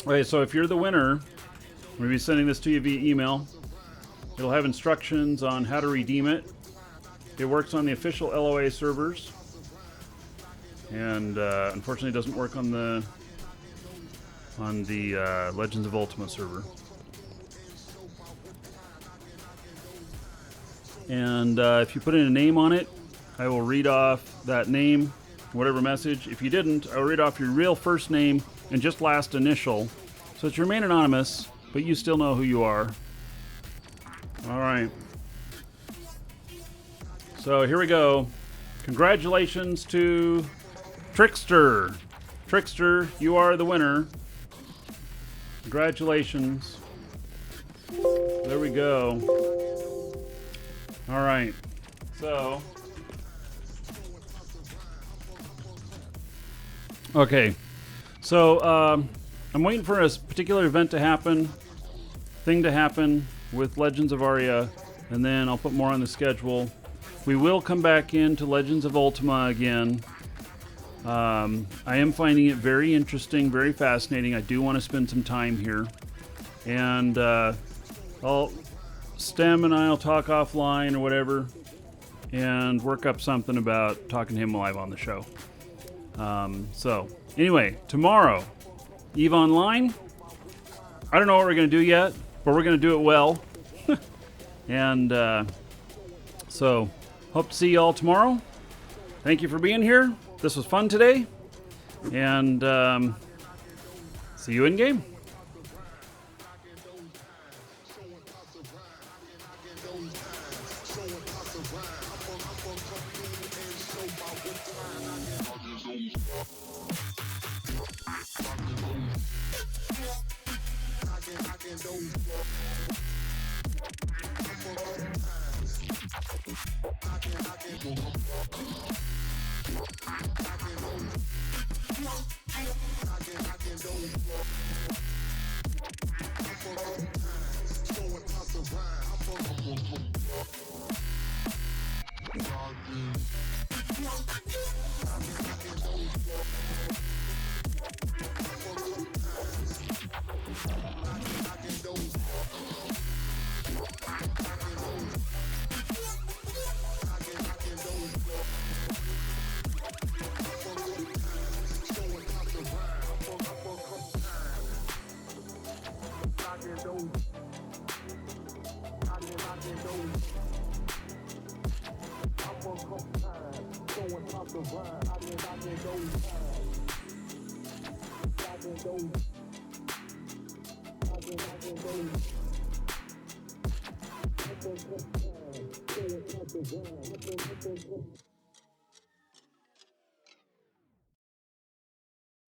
Okay, so if you're the winner, we'll be sending this to you via email. It'll have instructions on how to redeem it. It works on the official LOA servers, and unfortunately, it doesn't work on the Legends of Ultima server. And if you put in a name on it, I will read off that name, whatever message. If you didn't, I'll read off your real first name and just last initial, so that you remain anonymous, but you still know who you are. All right. So here we go. Congratulations to Trickster. Trickster, you are the winner. Congratulations. There we go. All right. So. Okay. So I'm waiting for a particular event to happen, thing to happen with Legends of Aria, and then I'll put more on the schedule. We will come back into Legends of Ultima again. I am finding it very interesting, very fascinating. I do want to spend some time here. And Stem and I will talk offline or whatever and work up something about talking to him live on the show. So, anyway, tomorrow, EVE Online. I don't know what we're going to do yet, but we're going to do it well. And so, hope to see you all tomorrow. Thank you for being here. This was fun today. And see you in game.